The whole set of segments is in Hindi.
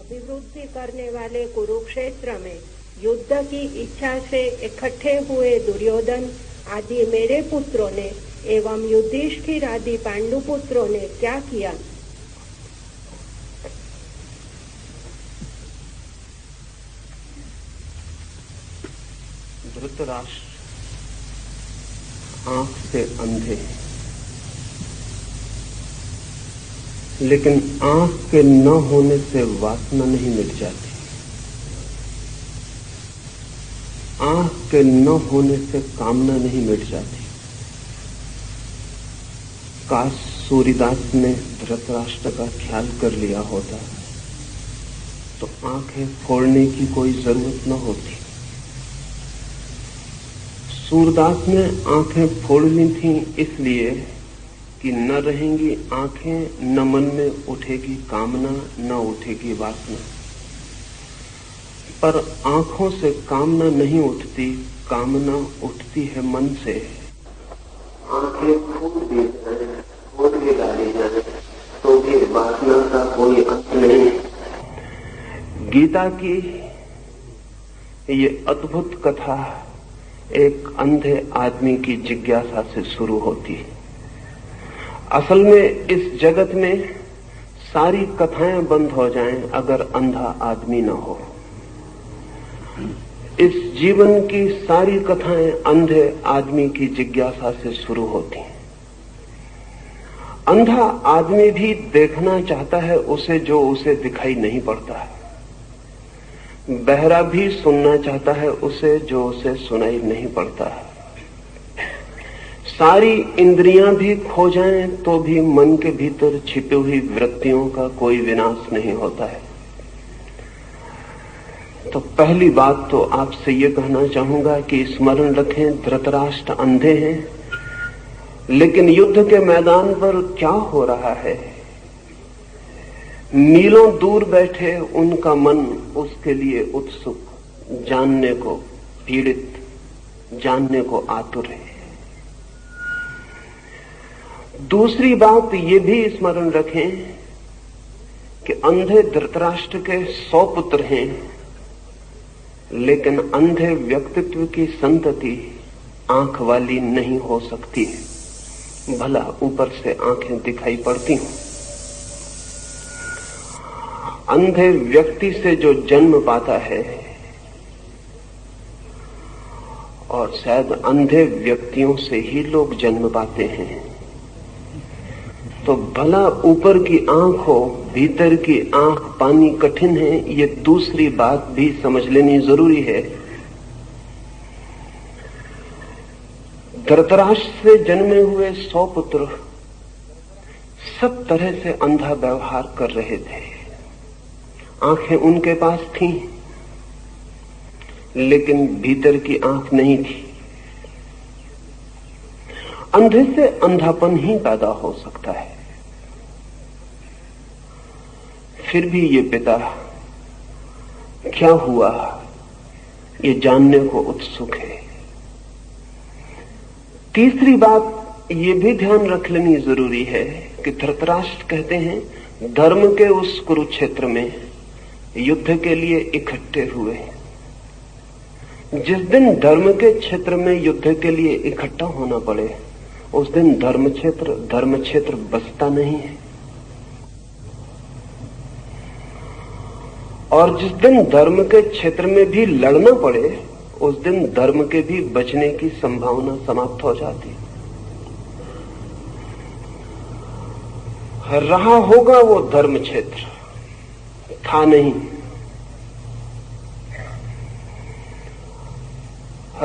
अभिवृद्धि करने वाले कुरुक्षेत्र में युद्ध की इच्छा से इकट्ठे हुए दुर्योधन आदि मेरे पुत्रों ने एवं युधिष्ठिर आदि पांडुपुत्रों ने क्या किया? धृतराष्ट्र आंख से अंधे, लेकिन आंख के न होने से वासना नहीं मिट जाती। आंख के न होने से कामना नहीं मिट जाती। काश सूर्यदास ने धृतराष्ट्र का ख्याल कर लिया होता तो आंखें फोड़ने की कोई जरूरत न होती। सूरदास ने आंखें फोड़ ली थी इसलिए कि न रहेंगी आंखें, न मन में उठेगी कामना, न उठेगी वासना। पर आंखों से कामना नहीं उठती, कामना उठती है मन से। आंखें फोड़ भी डाली जाए तो भी वासना का कोई अंत नहीं। गीता की ये अद्भुत कथा एक अंधे आदमी की जिज्ञासा से शुरू होती है। असल में इस जगत में सारी कथाएं बंद हो जाएं अगर अंधा आदमी न हो। इस जीवन की सारी कथाएं अंधे आदमी की जिज्ञासा से शुरू होती हैं। अंधा आदमी भी देखना चाहता है उसे जो उसे दिखाई नहीं पड़ता है। बहरा भी सुनना चाहता है उसे जो उसे सुनाई नहीं पड़ता है। सारी इंद्रियां भी खो जाएं तो भी मन के भीतर छिपी हुई वृत्तियों का कोई विनाश नहीं होता है। तो पहली बात तो आपसे ये कहना चाहूंगा कि स्मरण रखें, धृतराष्ट्र अंधे हैं, लेकिन युद्ध के मैदान पर क्या हो रहा है, मीलों दूर बैठे उनका मन उसके लिए उत्सुक, जानने को पीड़ित, जानने को आतुर है। दूसरी बात ये भी स्मरण रखें कि अंधे धृतराष्ट्र के 100 पुत्र हैं, लेकिन अंधे व्यक्तित्व की संतति आंख वाली नहीं हो सकती है। भला ऊपर से आंखें दिखाई पड़ती हों। अंधे व्यक्ति से जो जन्म पाता है, और शायद अंधे व्यक्तियों से ही लोग जन्म पाते हैं, तो भला ऊपर की आंख हो, भीतर की आंख पानी कठिन है, ये दूसरी बात भी समझ लेनी जरूरी है। धृतराष्ट्र से जन्मे हुए 100 पुत्र सब तरह से अंधा व्यवहार कर रहे थे। आंखें उनके पास थीं, लेकिन भीतर की आंख नहीं थी। अंधे से अंधापन ही पैदा हो सकता है। फिर भी ये पिता क्या हुआ ये जानने को उत्सुक है। तीसरी बात ये भी ध्यान रख लेनी जरूरी है कि धृतराष्ट्र कहते हैं धर्म के उस कुरुक्षेत्र में युद्ध के लिए इकट्ठे हुए। जिस दिन धर्म के क्षेत्र में युद्ध के लिए इकट्ठा होना पड़े, उस दिन धर्म क्षेत्र बचता नहीं है। और जिस दिन धर्म के क्षेत्र में भी लड़ना पड़े, उस दिन धर्म के भी बचने की संभावना समाप्त हो जाती। रहा होगा वो धर्म क्षेत्र, था नहीं।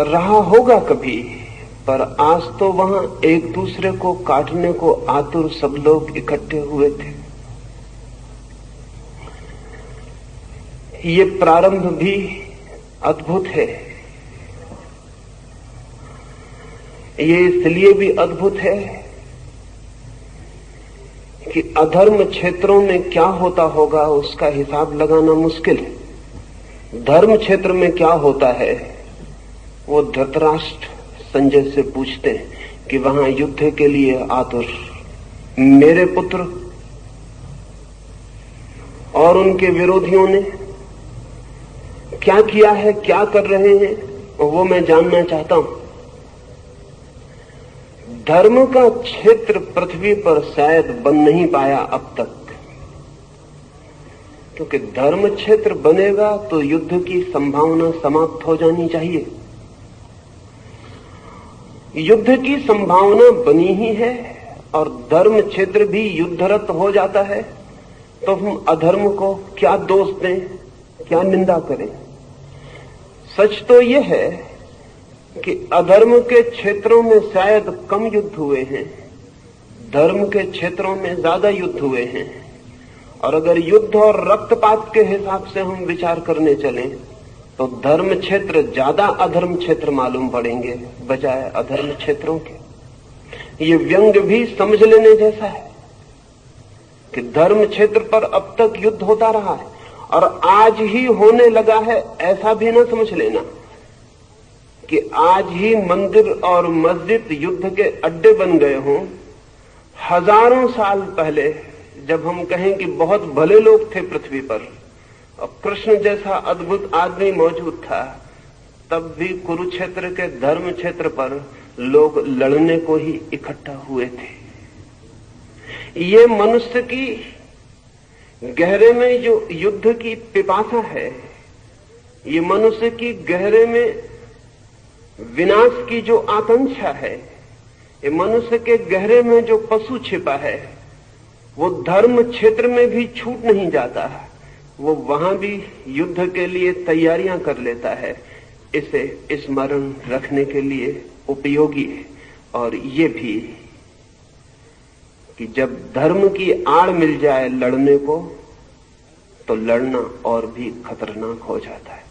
रहा होगा कभी, पर आज तो वहां एक दूसरे को काटने को आतुर सब लोग इकट्ठे हुए थे। ये प्रारंभ भी अद्भुत है। ये इसलिए भी अद्भुत है कि अधर्म क्षेत्रों में क्या होता होगा उसका हिसाब लगाना मुश्किल है। धर्म क्षेत्र में क्या होता है वो धृतराष्ट्र संजय से पूछते हैं कि वहां युद्ध के लिए आतुर मेरे पुत्र और उनके विरोधियों ने क्या किया है, क्या कर रहे हैं, वो मैं जानना चाहता हूं। धर्म का क्षेत्र पृथ्वी पर शायद बन नहीं पाया अब तक, क्योंकि धर्म क्षेत्र बनेगा तो युद्ध की संभावना समाप्त हो जानी चाहिए। युद्ध की संभावना बनी ही है और धर्म क्षेत्र भी युद्धरत हो जाता है, तो हम अधर्म को क्या दोष दें, क्या निंदा करें। सच तो यह है कि अधर्म के क्षेत्रों में शायद कम युद्ध हुए हैं, धर्म के क्षेत्रों में ज्यादा युद्ध हुए हैं। और अगर युद्ध और रक्तपात के हिसाब से हम विचार करने चलें तो धर्म क्षेत्र ज्यादा अधर्म क्षेत्र मालूम पड़ेंगे बजाय अधर्म क्षेत्रों के। ये व्यंग भी समझ लेने जैसा है कि धर्म क्षेत्र पर अब तक युद्ध होता रहा है और आज ही होने लगा है, ऐसा भी ना समझ लेना कि आज ही मंदिर और मस्जिद युद्ध के अड्डे बन गए हों। हजारों साल पहले जब हम कहें कि बहुत भले लोग थे पृथ्वी पर और कृष्ण जैसा अद्भुत आदमी मौजूद था, तब भी कुरुक्षेत्र के धर्म क्षेत्र पर लोग लड़ने को ही इकट्ठा हुए थे। ये मनुष्य की गहरे में जो युद्ध की पिपासा है, ये मनुष्य की गहरे में विनाश की जो आकांक्षा है, ये मनुष्य के गहरे में जो पशु छिपा है, वो धर्म क्षेत्र में भी छूट नहीं जाता, वो वहां भी युद्ध के लिए तैयारियां कर लेता है। इसे स्मरण रखने के लिए उपयोगी है। और ये भी कि जब धर्म की आड़ मिल जाए लड़ने को, तो लड़ना और भी खतरनाक हो जाता है,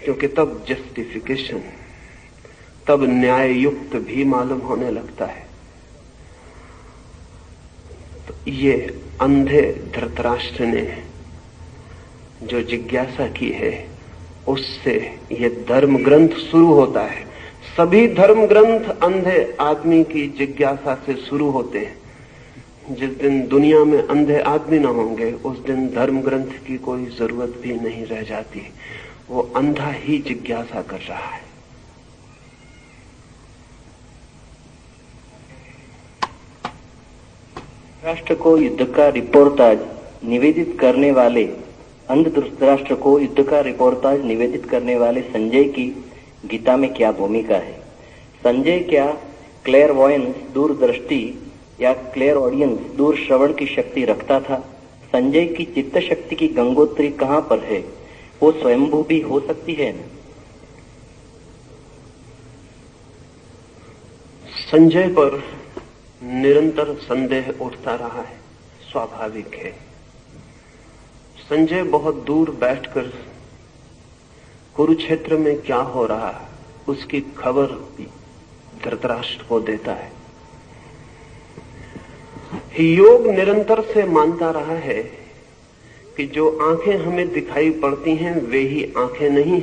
क्योंकि तब जस्टिफिकेशन, तब न्याय युक्त भी मालूम होने लगता है। तो ये अंधे धृतराष्ट्र ने जो जिज्ञासा की है, उससे ये धर्म ग्रंथ शुरू होता है। सभी धर्म ग्रंथ अंधे आदमी की जिज्ञासा से शुरू होते हैं। जिस दिन दुनिया में अंधे आदमी न होंगे, उस दिन धर्म ग्रंथ की कोई जरूरत भी नहीं रह जाती। वो अंधा ही जिज्ञासा कर रहा है। राष्ट्र को युद्ध का रिपोर्टाज निवेदित करने वाले अंध धृतराष्ट्र को युद्ध का रिपोर्टाज निवेदित करने वाले संजय की गीता में क्या भूमिका है? संजय क्या क्लेयरवॉयंस, दूरदृष्टि या क्लेयर ऑडियंस, दूर श्रवण की शक्ति रखता था? संजय की चित्त शक्ति की गंगोत्री कहां पर है? वो स्वयंभू भी हो सकती है ना? संजय पर निरंतर संदेह उठता रहा है, स्वाभाविक है। संजय बहुत दूर बैठकर कुरुक्षेत्र में क्या हो रहा है उसकी खबर धृतराष्ट्र को देता है। योग निरंतर से मानता रहा है कि जो आंखें हमें दिखाई पड़ती हैं वे ही आंखें नहीं,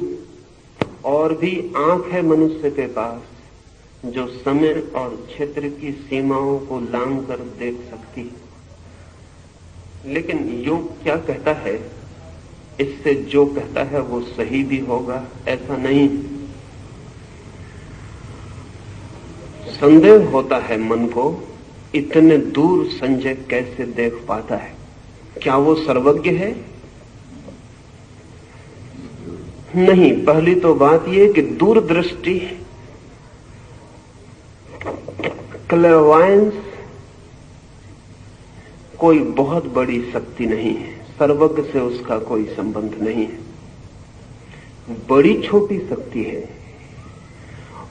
और भी आंख है मनुष्य के पास जो समय और क्षेत्र की सीमाओं को लांघ कर देख सकती है। लेकिन योग क्या कहता है, इससे जो कहता है वो सही भी होगा ऐसा नहीं। संदेह होता है मन को, इतने दूर संजय कैसे देख पाता है? क्या वो सर्वज्ञ है? नहीं। पहली तो बात यह कि दूरदृष्टि, क्लेयरवॉयंस कोई बहुत बड़ी शक्ति नहीं है, सर्वज्ञ से उसका कोई संबंध नहीं है। बड़ी छोटी शक्ति है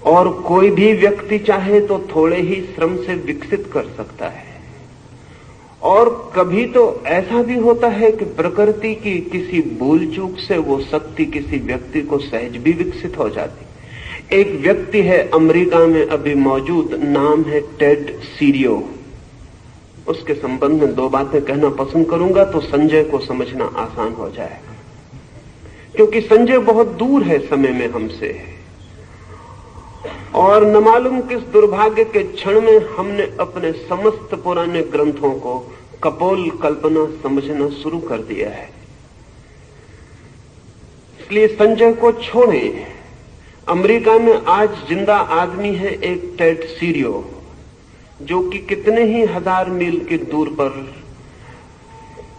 और कोई भी व्यक्ति चाहे तो थोड़े ही श्रम से विकसित कर सकता है। और कभी तो ऐसा भी होता है कि प्रकृति की किसी भूल चूक से वो शक्ति किसी व्यक्ति को सहज भी विकसित हो जाती। एक व्यक्ति है अमेरिका में अभी मौजूद, नाम है टेड सीरियो। उसके संबंध में 2 बातें कहना पसंद करूंगा तो संजय को समझना आसान हो जाएगा, क्योंकि संजय बहुत दूर है समय में हमसे, और न मालूम किस दुर्भाग्य के क्षण में हमने अपने समस्त पुराने ग्रंथों को कपोल कल्पना समझना शुरू कर दिया है। इसलिए संजय को छोड़ें। अमेरिका में आज जिंदा आदमी है एक टेड सीरियो, जो कि कितने ही हजार मील की दूर पर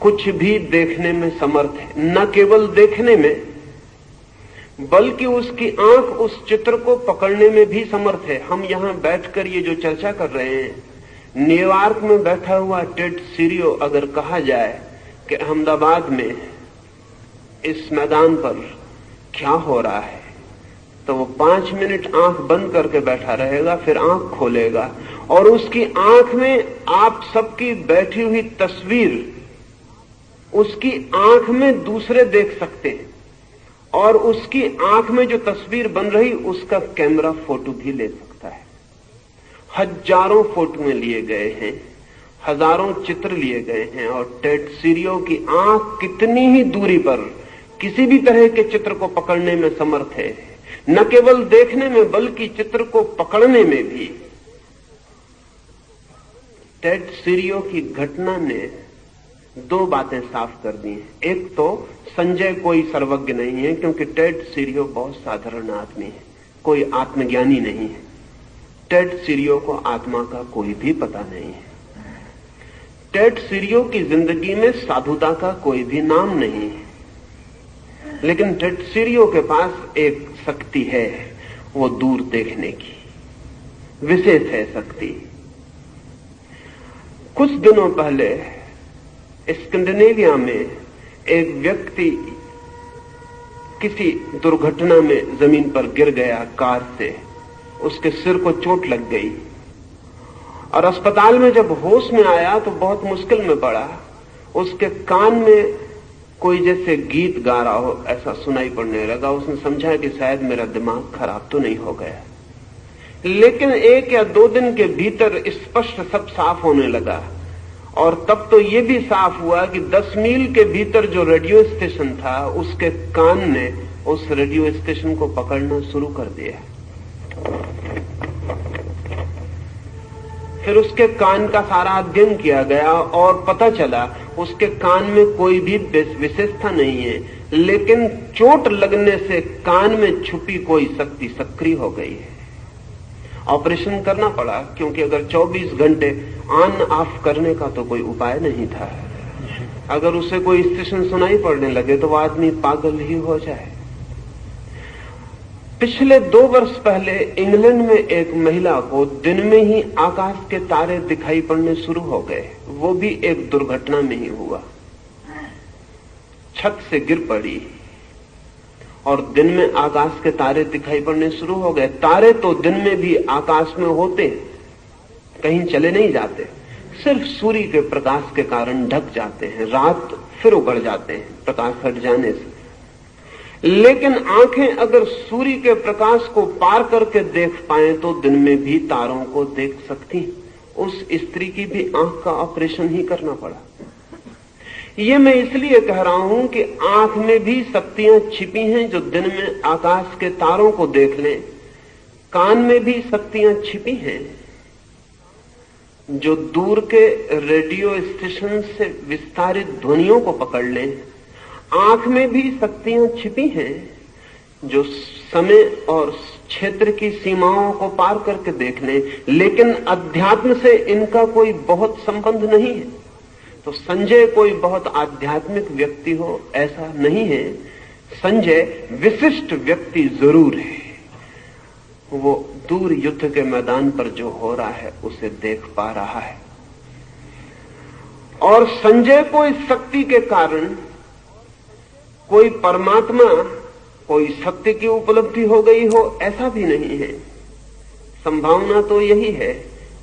कुछ भी देखने में समर्थ है। न केवल देखने में, बल्कि उसकी आंख उस चित्र को पकड़ने में भी समर्थ है। हम यहां बैठकर ये जो चर्चा कर रहे हैं, न्यूयॉर्क में बैठा हुआ टेड सीरियो अगर कहा जाए कि अहमदाबाद में इस मैदान पर क्या हो रहा है, तो वो 5 मिनट आंख बंद करके बैठा रहेगा, फिर आंख खोलेगा और उसकी आंख में आप सबकी बैठी हुई तस्वीर उसकी आंख में दूसरे देख सकते हैं, और उसकी आंख में जो तस्वीर बन रही उसका कैमरा फोटो भी ले सकता है। हजारों फोटोएं लिए गए हैं, हजारों चित्र लिए गए हैं, और टेड सीरियो की आंख कितनी ही दूरी पर किसी भी तरह के चित्र को पकड़ने में समर्थ है। न केवल देखने में बल्कि चित्र को पकड़ने में भी। टेड सीरियो की घटना ने 2 बातें साफ कर दी हैं। एक तो संजय कोई सर्वज्ञ नहीं है, क्योंकि टेड सीरियो बहुत साधारण आदमी है, कोई आत्मज्ञानी नहीं है। टेड सीरियो को आत्मा का कोई भी पता नहीं है। टेड सीरियो की जिंदगी में साधुता का कोई भी नाम नहीं है, लेकिन टेड सीरियो के पास एक शक्ति है, वो दूर देखने की विशेष है शक्ति। कुछ दिनों पहले स्कैंडिनेविया में एक व्यक्ति किसी दुर्घटना में जमीन पर गिर गया कार से, उसके सिर को चोट लग गई और अस्पताल में जब होश में आया तो बहुत मुश्किल में पड़ा। उसके कान में कोई जैसे गीत गा रहा हो ऐसा सुनाई पड़ने लगा। उसने समझा कि शायद मेरा दिमाग खराब तो नहीं हो गया, लेकिन 1 या 2 दिन के भीतर स्पष्ट सब साफ होने लगा। और तब तो ये भी साफ हुआ कि 10 मील के भीतर जो रेडियो स्टेशन था उसके कान ने उस रेडियो स्टेशन को पकड़ना शुरू कर दिया। फिर उसके कान का सारा अध्ययन किया गया और पता चला उसके कान में कोई भी विशेषता नहीं है, लेकिन चोट लगने से कान में छुपी कोई शक्ति सक्रिय हो गई है। ऑपरेशन करना पड़ा, क्योंकि अगर 24 घंटे ऑन ऑफ करने का तो कोई उपाय नहीं था। अगर उसे कोई स्टेशन सुनाई पड़ने लगे तो वो आदमी पागल ही हो जाए। पिछले 2 वर्ष पहले इंग्लैंड में एक महिला को दिन में ही आकाश के तारे दिखाई पड़ने शुरू हो गए। वो भी एक दुर्घटना में ही हुआ, छत से गिर पड़ी और दिन में आकाश के तारे दिखाई पड़ने शुरू हो गए। तारे तो दिन में भी आकाश में होते, कहीं चले नहीं जाते, सिर्फ सूर्य के प्रकाश के कारण ढक जाते हैं, रात फिर उगड़ जाते हैं प्रकाश हट जाने से। लेकिन आंखें अगर सूर्य के प्रकाश को पार करके देख पाए तो दिन में भी तारों को देख सकती। उस स्त्री की भी आंख का ऑपरेशन ही करना पड़ा। ये मैं इसलिए कह रहा हूं कि आंख में भी शक्तियां छिपी हैं जो दिन में आकाश के तारों को देख लें। कान में भी शक्तियां छिपी हैं जो दूर के रेडियो स्टेशन से विस्तारित ध्वनियों को पकड़ लें। आंख में भी शक्तियां छिपी हैं जो समय और क्षेत्र की सीमाओं को पार करके देख लें, लेकिन अध्यात्म से इनका कोई बहुत संबंध नहीं है। तो संजय कोई बहुत आध्यात्मिक व्यक्ति हो ऐसा नहीं है। संजय विशिष्ट व्यक्ति जरूर है। वो दूर युद्ध के मैदान पर जो हो रहा है उसे देख पा रहा है, और संजय को इस शक्ति के कारण कोई परमात्मा, कोई सत्य की उपलब्धि हो गई हो ऐसा भी नहीं है। संभावना तो यही है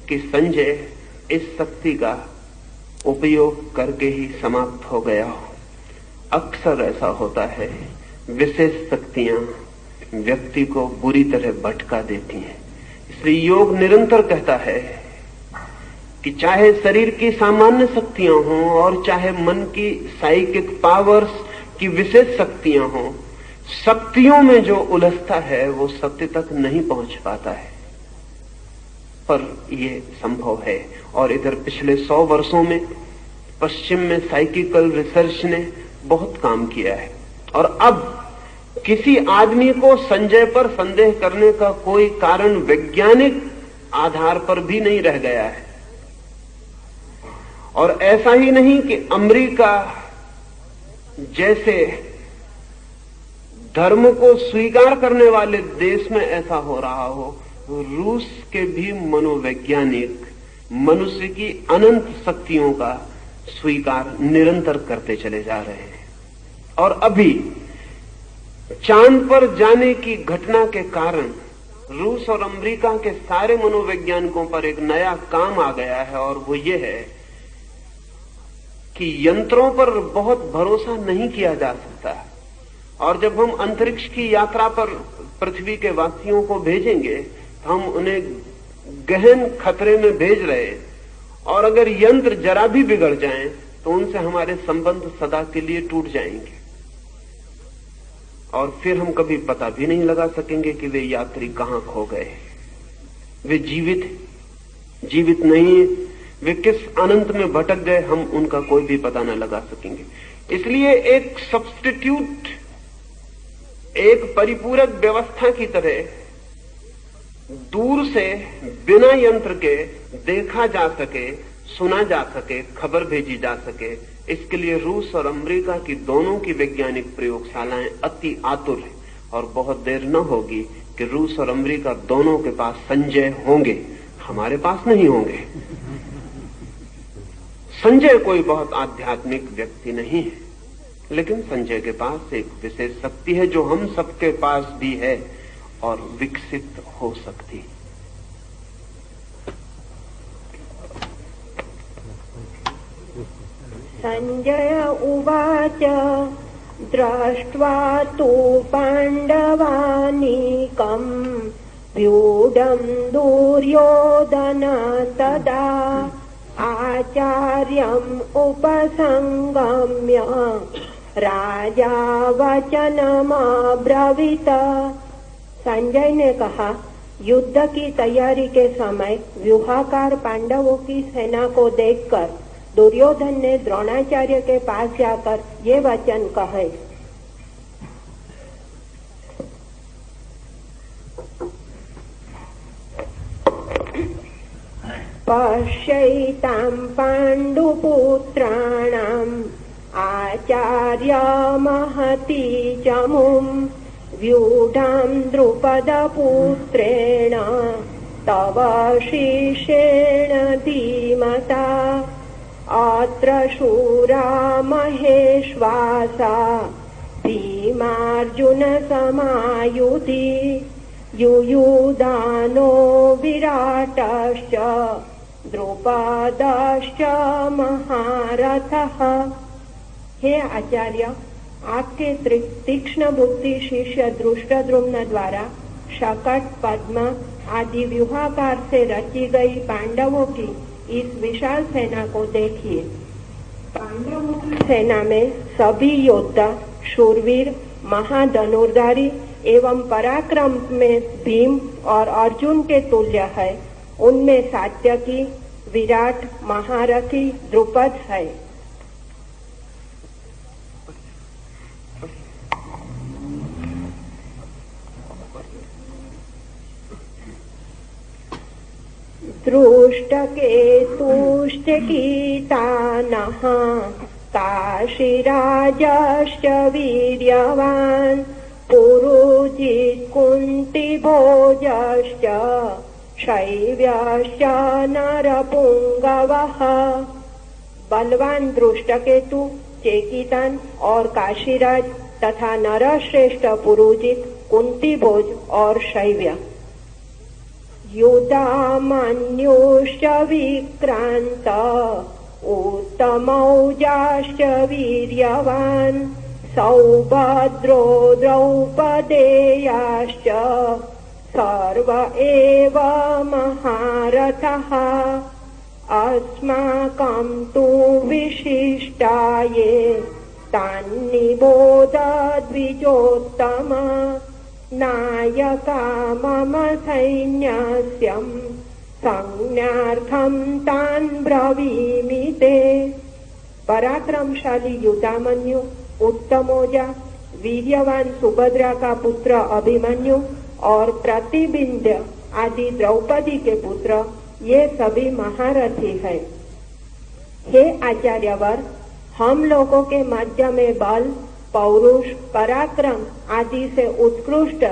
कि संजय इस शक्ति का उपयोग करके ही समाप्त हो गया हो। अक्सर ऐसा होता है, विशेष शक्तियां व्यक्ति को बुरी तरह भटका देती हैं। इसलिए योग निरंतर कहता है कि चाहे शरीर की सामान्य शक्तियां हों और चाहे मन की साइकिक पावर्स की विशेष शक्तियां हों, शक्तियों में जो उलझता है वो सत्य तक नहीं पहुंच पाता है। पर यह संभव है। और इधर पिछले 100 वर्षों में पश्चिम में साइकिकल रिसर्च ने बहुत काम किया है, और अब किसी आदमी को संजय पर संदेह करने का कोई कारण वैज्ञानिक आधार पर भी नहीं रह गया है। और ऐसा ही नहीं कि अमेरिका जैसे धर्म को स्वीकार करने वाले देश में ऐसा हो रहा हो, रूस के भी मनोवैज्ञानिक मनुष्य की अनंत शक्तियों का स्वीकार निरंतर करते चले जा रहे हैं। और अभी चांद पर जाने की घटना के कारण रूस और अमेरिका के सारे मनोवैज्ञानिकों पर एक नया काम आ गया है, और वो ये है कि यंत्रों पर बहुत भरोसा नहीं किया जा सकता। और जब हम अंतरिक्ष की यात्रा पर पृथ्वी के वासियों को भेजेंगे तो हम उन्हें गहन खतरे में भेज रहे हैं, और अगर यंत्र जरा भी बिगड़ जाएं तो उनसे हमारे संबंध सदा के लिए टूट जाएंगे, और फिर हम कभी पता भी नहीं लगा सकेंगे कि वे यात्री कहां खो गए। वे जीवित नहीं है, वे किस अनंत में भटक गए, हम उनका कोई भी पता न लगा सकेंगे। इसलिए एक सब्स्टिट्यूट, एक परिपूरक व्यवस्था की तरह दूर से बिना यंत्र के देखा जा सके, सुना जा सके, खबर भेजी जा सके, इसके लिए रूस और अमेरिका की दोनों की वैज्ञानिक प्रयोगशालाएं अति आतुर है। और बहुत देर न होगी कि रूस और अमेरिका दोनों के पास संजय होंगे, हमारे पास नहीं होंगे। संजय कोई बहुत आध्यात्मिक व्यक्ति नहीं है, लेकिन संजय के पास एक विशेष शक्ति है जो हम सबके पास भी है और विकसित हो सकती। संजय उवाच दृष्ट्वा तु पाण्डवानीकं व्यूढं दुर्योधन तदा आचार्यम् उपसंगम्य राजा वचनमब्रवीत। संजय ने कहा, युद्ध की तैयारी के समय व्यूहाकार पांडवों की सेना को देखकर दुर्योधन ने द्रोणाचार्य के पास जाकर ये वचन कहे, पश्यैतां पाण्डुपुत्राणाम् आचार्य महती चमुं व्यूढां द्रुपदपुत्रेण तव शिष्येण धीमता अत्र शूरा महेश्वासा भीमार्जुन समायुधि युयुधानो विराटश्च द्रुपदश्च महारथः। हे आचार्य, आपके तीक्ष्ण बुद्धि शिष्य धृष्टद्युम्न द्वारा शकट, पद्म आदि व्यूहाकार से रची गई पांडवों की इस विशाल सेना को देखिए। पांडवों की सेना में सभी योद्धा शूरवीर, महाधनुर्धारी एवं पराक्रम में भीम और अर्जुन के तुल्य है। उनमें सात्यकी, विराट, महारथी द्रुपद है। दृष्टकेतुश्चकितानः काशीराजश्च वीर्यवान् पुरुजित् कुन्तिभोजश्च शैव्यश्च नरपुंगवः। बलवान दृष्टकेतु, चेकितान और काशीराज तथा नरश्रेष्ठ पुरुजित, कुंतीभोज और शैव्य। युधामन्युश्च विक्रांत उत्तमौजाश्च वीर्यवान् सौभद्रो द्रौपदेयाश्च सर्व एव महारथः। अस्माकं तु विशिष्टाये तान्निबोध द्विजोत्तम नायका मम सैन्यस्यं संज्ञार्थं तान् ब्रवीमि ते। पराक्रमशाली युधामन्यु, उत्तमोजा, वीर्यवान सुभद्रा का पुत्र अभिमन्यु और प्रतिबिंध्य आदि द्रौपदी के पुत्र, ये सभी महारथी हैं। हे आचार्यवर, हम लोगों के मध्य में बल, पौरुष, पराक्रम आदि से उत्कृष्ट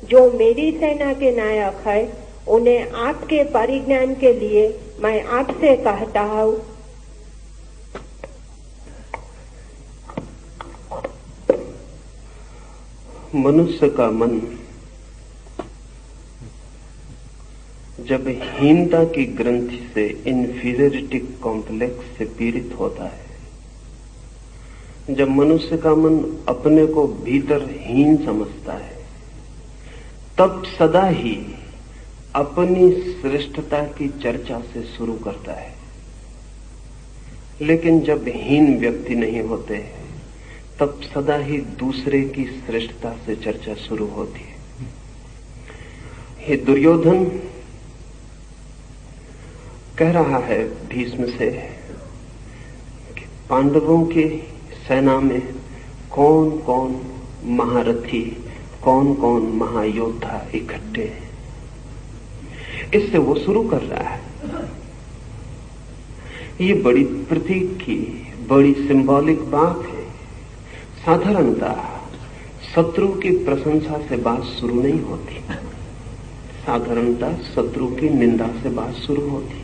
जो मेरी सेना के नायक है, उन्हें आपके परिज्ञान के लिए मैं आपसे कहता हूँ। मनुष्य का मन जब हीनता की ग्रंथि से, इंफीरियरिटी कॉम्प्लेक्स से पीड़ित होता है, जब मनुष्य का मन अपने को भीतर हीन समझता है, तब सदा ही अपनी श्रेष्ठता की चर्चा से शुरू करता है। लेकिन जब हीन व्यक्ति नहीं होते, तब सदा ही दूसरे की श्रेष्ठता से चर्चा शुरू होती है। हे दुर्योधन कह रहा है भीष्म से कि पांडवों की सेना में कौन कौन महारथी, कौन कौन महायोद्धा इकट्ठे हैं। इससे वो शुरू कर रहा है। ये बड़ी प्रतीक की, बड़ी सिंबॉलिक बात है। साधारणतः शत्रु की प्रशंसा से बात शुरू नहीं होती, साधारणतः शत्रु की निंदा से बात शुरू होती।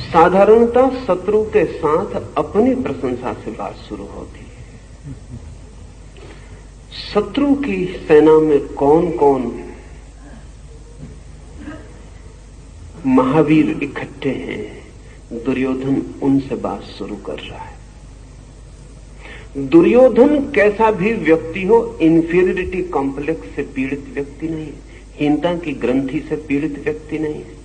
साधारणतः शत्रु के साथ अपनी प्रशंसा से बात शुरू होती है। शत्रु की सेना में कौन कौन महावीर इकट्ठे हैं, दुर्योधन उनसे बात शुरू कर रहा है। दुर्योधन कैसा भी व्यक्ति हो, इंफीरियरिटी कॉम्प्लेक्स से पीड़ित व्यक्ति नहीं, हीनता की ग्रंथि से पीड़ित व्यक्ति नहीं है।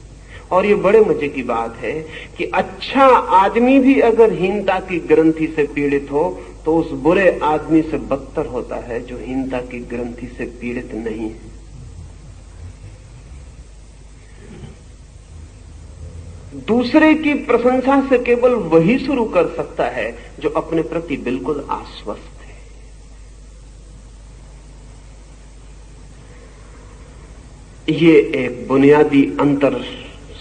और ये बड़े मजे की बात है कि अच्छा आदमी भी अगर हीनता की ग्रंथि से पीड़ित हो, तो उस बुरे आदमी से बदतर होता है जो हीनता की ग्रंथि से पीड़ित नहीं है। दूसरे की प्रशंसा से केवल वही शुरू कर सकता है जो अपने प्रति बिल्कुल आश्वस्त है। ये एक बुनियादी अंतर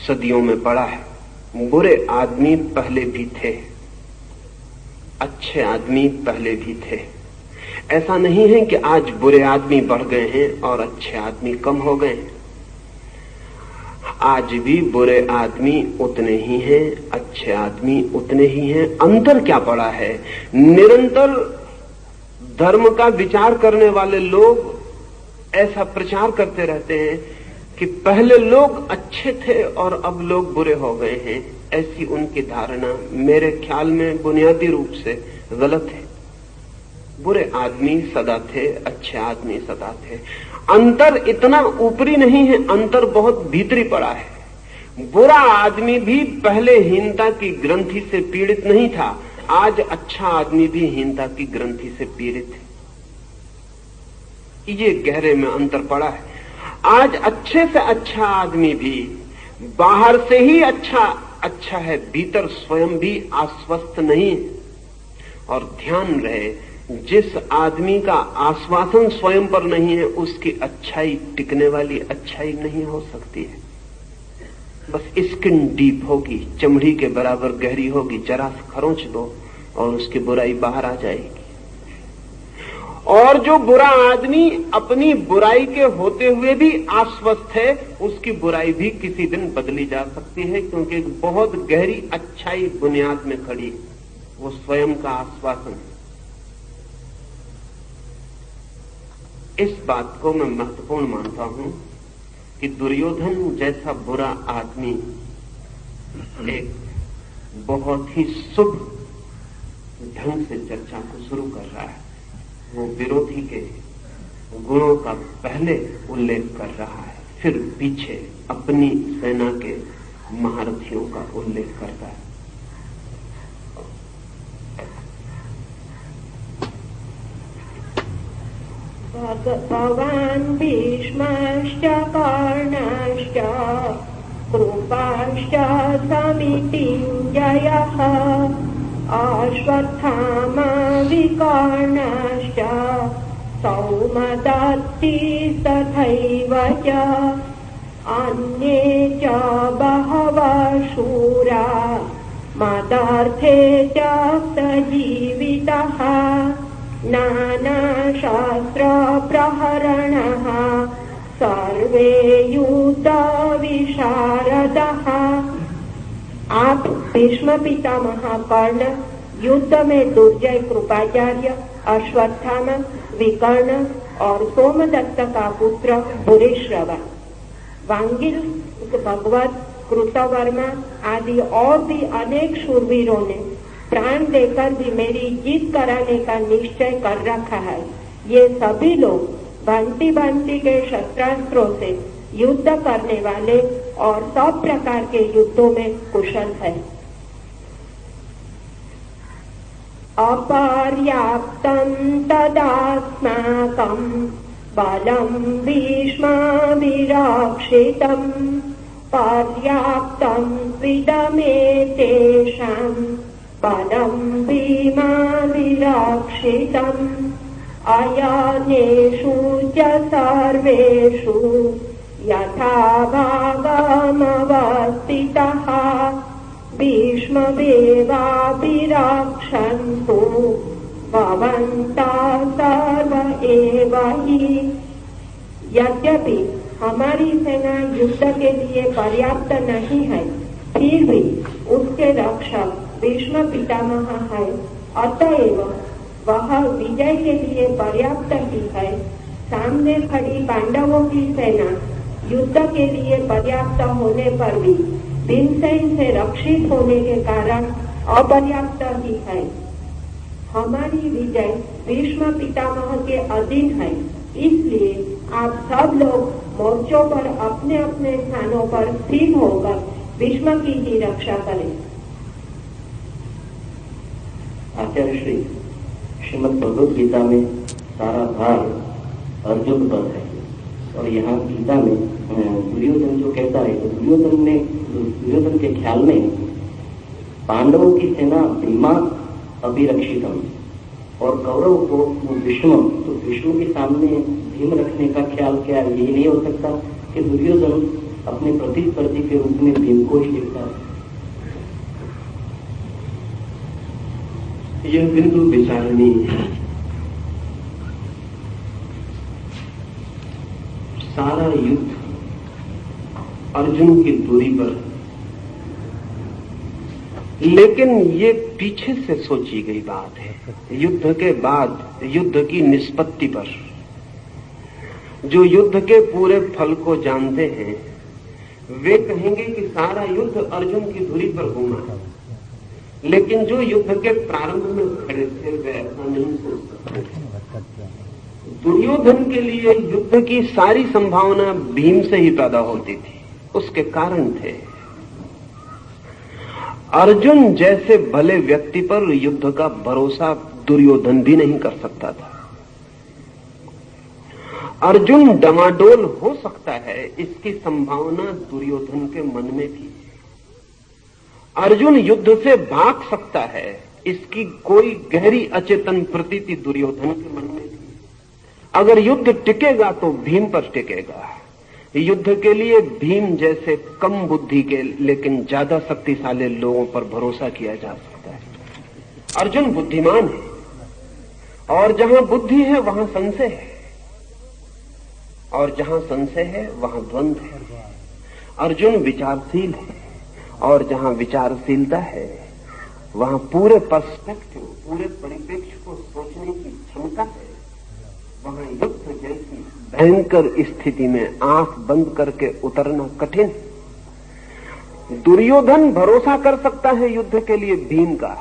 सदियों में पड़ा है। बुरे आदमी पहले भी थे, अच्छे आदमी पहले भी थे। ऐसा नहीं है कि आज बुरे आदमी बढ़ गए हैं और अच्छे आदमी कम हो गए हैं। आज भी बुरे आदमी उतने ही हैं, अच्छे आदमी उतने ही हैं। अंतर क्या पड़ा है? निरंतर धर्म का विचार करने वाले लोग ऐसा प्रचार करते रहते हैं कि पहले लोग अच्छे थे और अब लोग बुरे हो गए हैं। ऐसी उनकी धारणा मेरे ख्याल में बुनियादी रूप से गलत है। बुरे आदमी सदा थे, अच्छे आदमी सदा थे। अंतर इतना ऊपरी नहीं है, अंतर बहुत भीतरी पड़ा है। बुरा आदमी भी पहले हीनता की ग्रंथि से पीड़ित नहीं था, आज अच्छा आदमी भी हीनता की ग्रंथि से पीड़ित है। ये गहरे में अंतर पड़ा है। आज अच्छे से अच्छा आदमी भी बाहर से ही अच्छा है, भीतर स्वयं भी आश्वस्त नहीं। और ध्यान रहे, जिस आदमी का आश्वासन स्वयं पर नहीं है, उसकी अच्छाई टिकने वाली अच्छाई नहीं हो सकती है। बस स्किन डीप होगी, चमड़ी के बराबर गहरी होगी, जरा सा खरोंच दो और उसकी बुराई बाहर आ जाएगी। और जो बुरा आदमी अपनी बुराई के होते हुए भी आश्वस्त है, उसकी बुराई भी किसी दिन बदली जा सकती है, क्योंकि एक बहुत गहरी अच्छाई बुनियाद में खड़ी, वो स्वयं का आश्वासन है। इस बात को मैं महत्वपूर्ण मानता हूं कि दुर्योधन जैसा बुरा आदमी एक बहुत ही शुभ ढंग से चर्चा को शुरू कर रहा है। वो विरोधी के गुणों का पहले उल्लेख कर रहा है, फिर पीछे अपनी सेना के महारथियों का उल्लेख करता है। भगवान् भीष्मश्च कर्णश्च कृपाश्च समितिञ्जयः अश्वत्थामा विकर्णश्च सौमदत्ति तथैव च अन्ये च बहवः शूरा मदर्थे त्यक्तजीवितः नानाशास्त्रप्रहरणः सर्वे युद्धविशारदः। आप भीष्म पितामह कर्ण, युद्ध में दुर्जय कृपाचार्य, अश्वत्थामा, विकर्ण और सोमदत्त का पुत्र भूरिश्रवा, वांगिल, भगवत, कृतवर्मा आदि और भी अनेक शूरवीरों ने प्राण देकर भी मेरी जीत कराने का निश्चय कर रखा है। ये सभी लोग भांति भांति के शस्त्रास्त्रों से युद्ध करने वाले और सब प्रकार के युद्धों में कुशल है। अपर्याप्तं तदास्माकं बलं भीष्माभिरक्षितं पर्याप्तं त्विदमेतेषां बलं भीमाभिरक्षितम् अयनेषु च सर्वेषु यथा भागमवस्थितः भीष्ममेवाभिरक्षन्तु भवन्तः सर्व एव हि। यद्यपि हमारी सेना युद्ध के लिए पर्याप्त नहीं है, फिर भी उसके रक्षक भीष्म पितामह है, अतएव वह विजय के लिए पर्याप्त ही है। सामने खड़ी पांडवों की सेना युद्ध के लिए पर्याप्त होने पर भी भीमसेन से रक्षित होने के कारण अपर्याप्त ही है। हमारी विजय भीष्म पितामह के अधीन है, इसलिए आप सब लोग मोर्चों पर अपने अपने स्थानों पर स्थिर होकर भीष्म की ही रक्षा करें। आचार्य श्री श्रीमद् भगवद गीता में सारा भार अर्जुन पर है, और यहाँ गीता में दुर्योधन जो कहता है, तो दुर्योधन के ख्याल में पांडवों की सेना भीमा अभिरक्षितम और कौरव को विष्णु, तो विष्णु के सामने भीम रखने का ख्याल क्या है? यही नहीं हो सकता कि दुर्योधन अपने प्रतिस्पर्धी के रूप में भीम को ही देखता है। यह बिंदु विचारणीय है। सारा युद्ध अर्जुन की दूरी पर, लेकिन ये पीछे से सोची गई बात है। युद्ध के बाद युद्ध की निष्पत्ति पर, जो युद्ध के पूरे फल को जानते हैं वे कहेंगे कि सारा युद्ध अर्जुन की दूरी पर घूमा, लेकिन जो युद्ध के प्रारंभ में खड़े थे वे ऐसा नहीं सोच सकते। दुर्योधन के लिए युद्ध की सारी संभावना भीम से ही पैदा होती थी, उसके कारण थे। अर्जुन जैसे भले व्यक्ति पर युद्ध का भरोसा दुर्योधन भी नहीं कर सकता था। अर्जुन डमाडोल हो सकता है, इसकी संभावना दुर्योधन के मन में थी। अर्जुन युद्ध से भाग सकता है, इसकी कोई गहरी अचेतन प्रतीति दुर्योधन के मन में थी। अगर युद्ध टिकेगा तो भीम पर टिकेगा। युद्ध के लिए भीम जैसे कम बुद्धि के लेकिन ज्यादा शक्तिशाली लोगों पर भरोसा किया जा सकता है। अर्जुन बुद्धिमान है, और जहां बुद्धि है वहां संशय है, और जहां संशय है वहां द्वंद्व है। अर्जुन विचारशील है, और जहां विचारशीलता है वहां पूरे पर्सपेक्टिव, पूरे परिप्रेक्ष्य को सोचने की क्षमता है। वहां युद्ध जैसी भयंकर स्थिति में आंख बंद करके उतरना कठिन। दुर्योधन भरोसा कर सकता है युद्ध के लिए भीम का।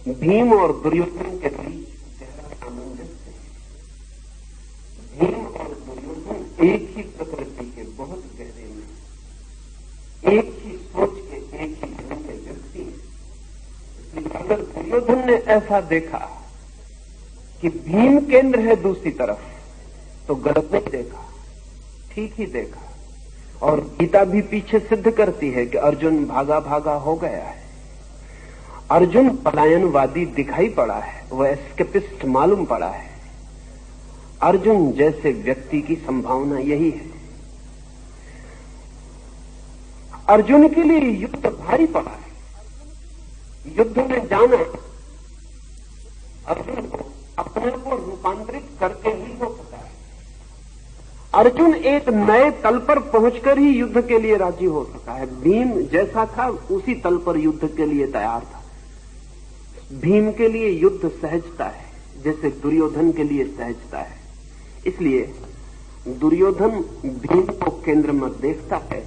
भीम और दुर्योधन के बीच गहरा सामंजस्य है। भीम और दुर्योधन एक ही प्रकृति के बहुत गहरे में, एक ही अगर दुर्योधन ने ऐसा देखा कि भीम केंद्र है दूसरी तरफ, तो गलत नहीं देखा, ठीक ही देखा। और गीता भी पीछे सिद्ध करती है कि अर्जुन भागा भागा हो गया है। अर्जुन पलायनवादी दिखाई पड़ा है, वह एस्केपिस्ट मालूम पड़ा है। अर्जुन जैसे व्यक्ति की संभावना यही है। अर्जुन के लिए युद्ध भारी पड़ा है। युद्ध में जाना अर्जुन को अपने को रूपांतरित करके ही हो सकता है। अर्जुन एक नए तल पर पहुंचकर ही युद्ध के लिए राजी हो सका है। भीम जैसा था उसी तल पर युद्ध के लिए तैयार था। भीम के लिए युद्ध सहजता है, जैसे दुर्योधन के लिए सहजता है। इसलिए दुर्योधन भीम को केंद्र में देखता है